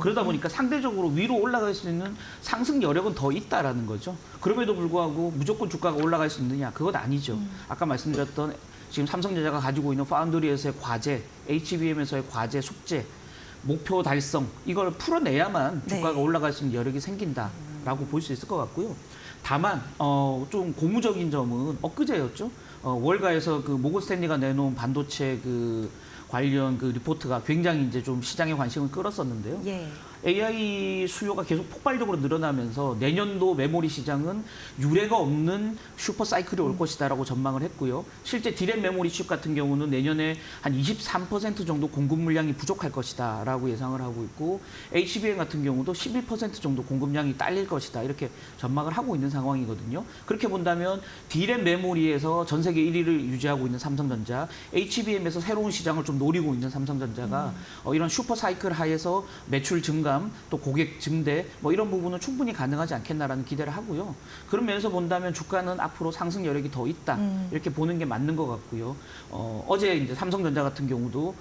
그러다 보니까 상대적으로 위로 올라갈 수 있는 상승 여력은 더 있다라는 거죠. 그럼에도 불구하고 무조건 주가가 올라갈 수 있느냐? 그건 아니죠. 아까 말씀드렸던 지금 삼성전자가 가지고 있는 파운드리에서의 과제, HBM에서의 과제, 숙제, 목표 달성 이걸 풀어내야만 주가가 올라갈 수 있는 여력이 생긴다라고 볼 수 있을 것 같고요. 다만 좀 고무적인 점은 엊그제였죠. 월가에서 그 모건 스탠리가 내놓은 반도체 그 관련 그 리포트가 굉장히 이제 좀 시장의 관심을 끌었었는데요. 예. AI 수요가 계속 폭발적으로 늘어나면서 내년도 메모리 시장은 유례가 없는 슈퍼 사이클이 올 것이다라고 전망을 했고요. 실제 디램 메모리 칩 같은 경우는 내년에 한 23% 정도 공급 물량이 부족할 것이다라고 예상을 하고 있고 HBM 같은 경우도 11% 정도 공급량이 딸릴 것이다 이렇게 전망을 하고 있는 상황이거든요. 그렇게 본다면 디램 메모리에서 전 세계 1위를 유지하고 있는 삼성전자, HBM에서 새로운 시장을 좀 노리고 있는 삼성전자가 이런 슈퍼 사이클 하에서 매출 증가 또 고객 증대 뭐 이런 부분은 충분히 가능하지 않겠나라는 기대를 하고요. 그런 면에서 본다면 주가는 앞으로 상승 여력이 더 있다 이렇게 보는 게 맞는 것 같고요. 어제 이제 삼성전자 같은 경우도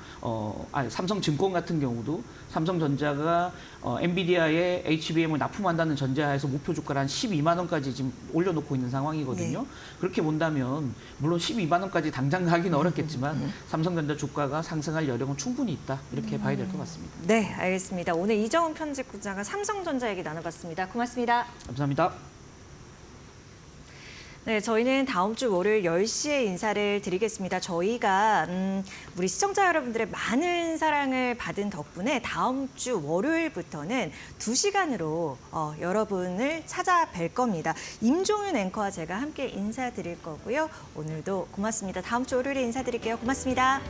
삼성증권 같은 경우도 삼성전자가 엔비디아에 HBM을 납품한다는 전제하에서 목표 주가를 한 12만 원까지 지금 올려놓고 있는 상황이거든요. 네. 그렇게 본다면 물론 12만 원까지 당장 가기는 어렵겠지만 삼성전자 주가가 상승할 여력은 충분히 있다 이렇게 봐야 될 것 같습니다. 네, 알겠습니다. 오늘 이정훈 편집국장과 삼성전자 얘기 나눠봤습니다. 고맙습니다. 감사합니다. 네, 저희는 다음 주 월요일 10시에 인사를 드리겠습니다. 저희가 우리 시청자 여러분들의 많은 사랑을 받은 덕분에 다음 주 월요일부터는 2시간으로 여러분을 찾아뵐 겁니다. 임종윤 앵커와 제가 함께 인사드릴 거고요. 오늘도 고맙습니다. 다음 주 월요일에 인사드릴게요. 고맙습니다.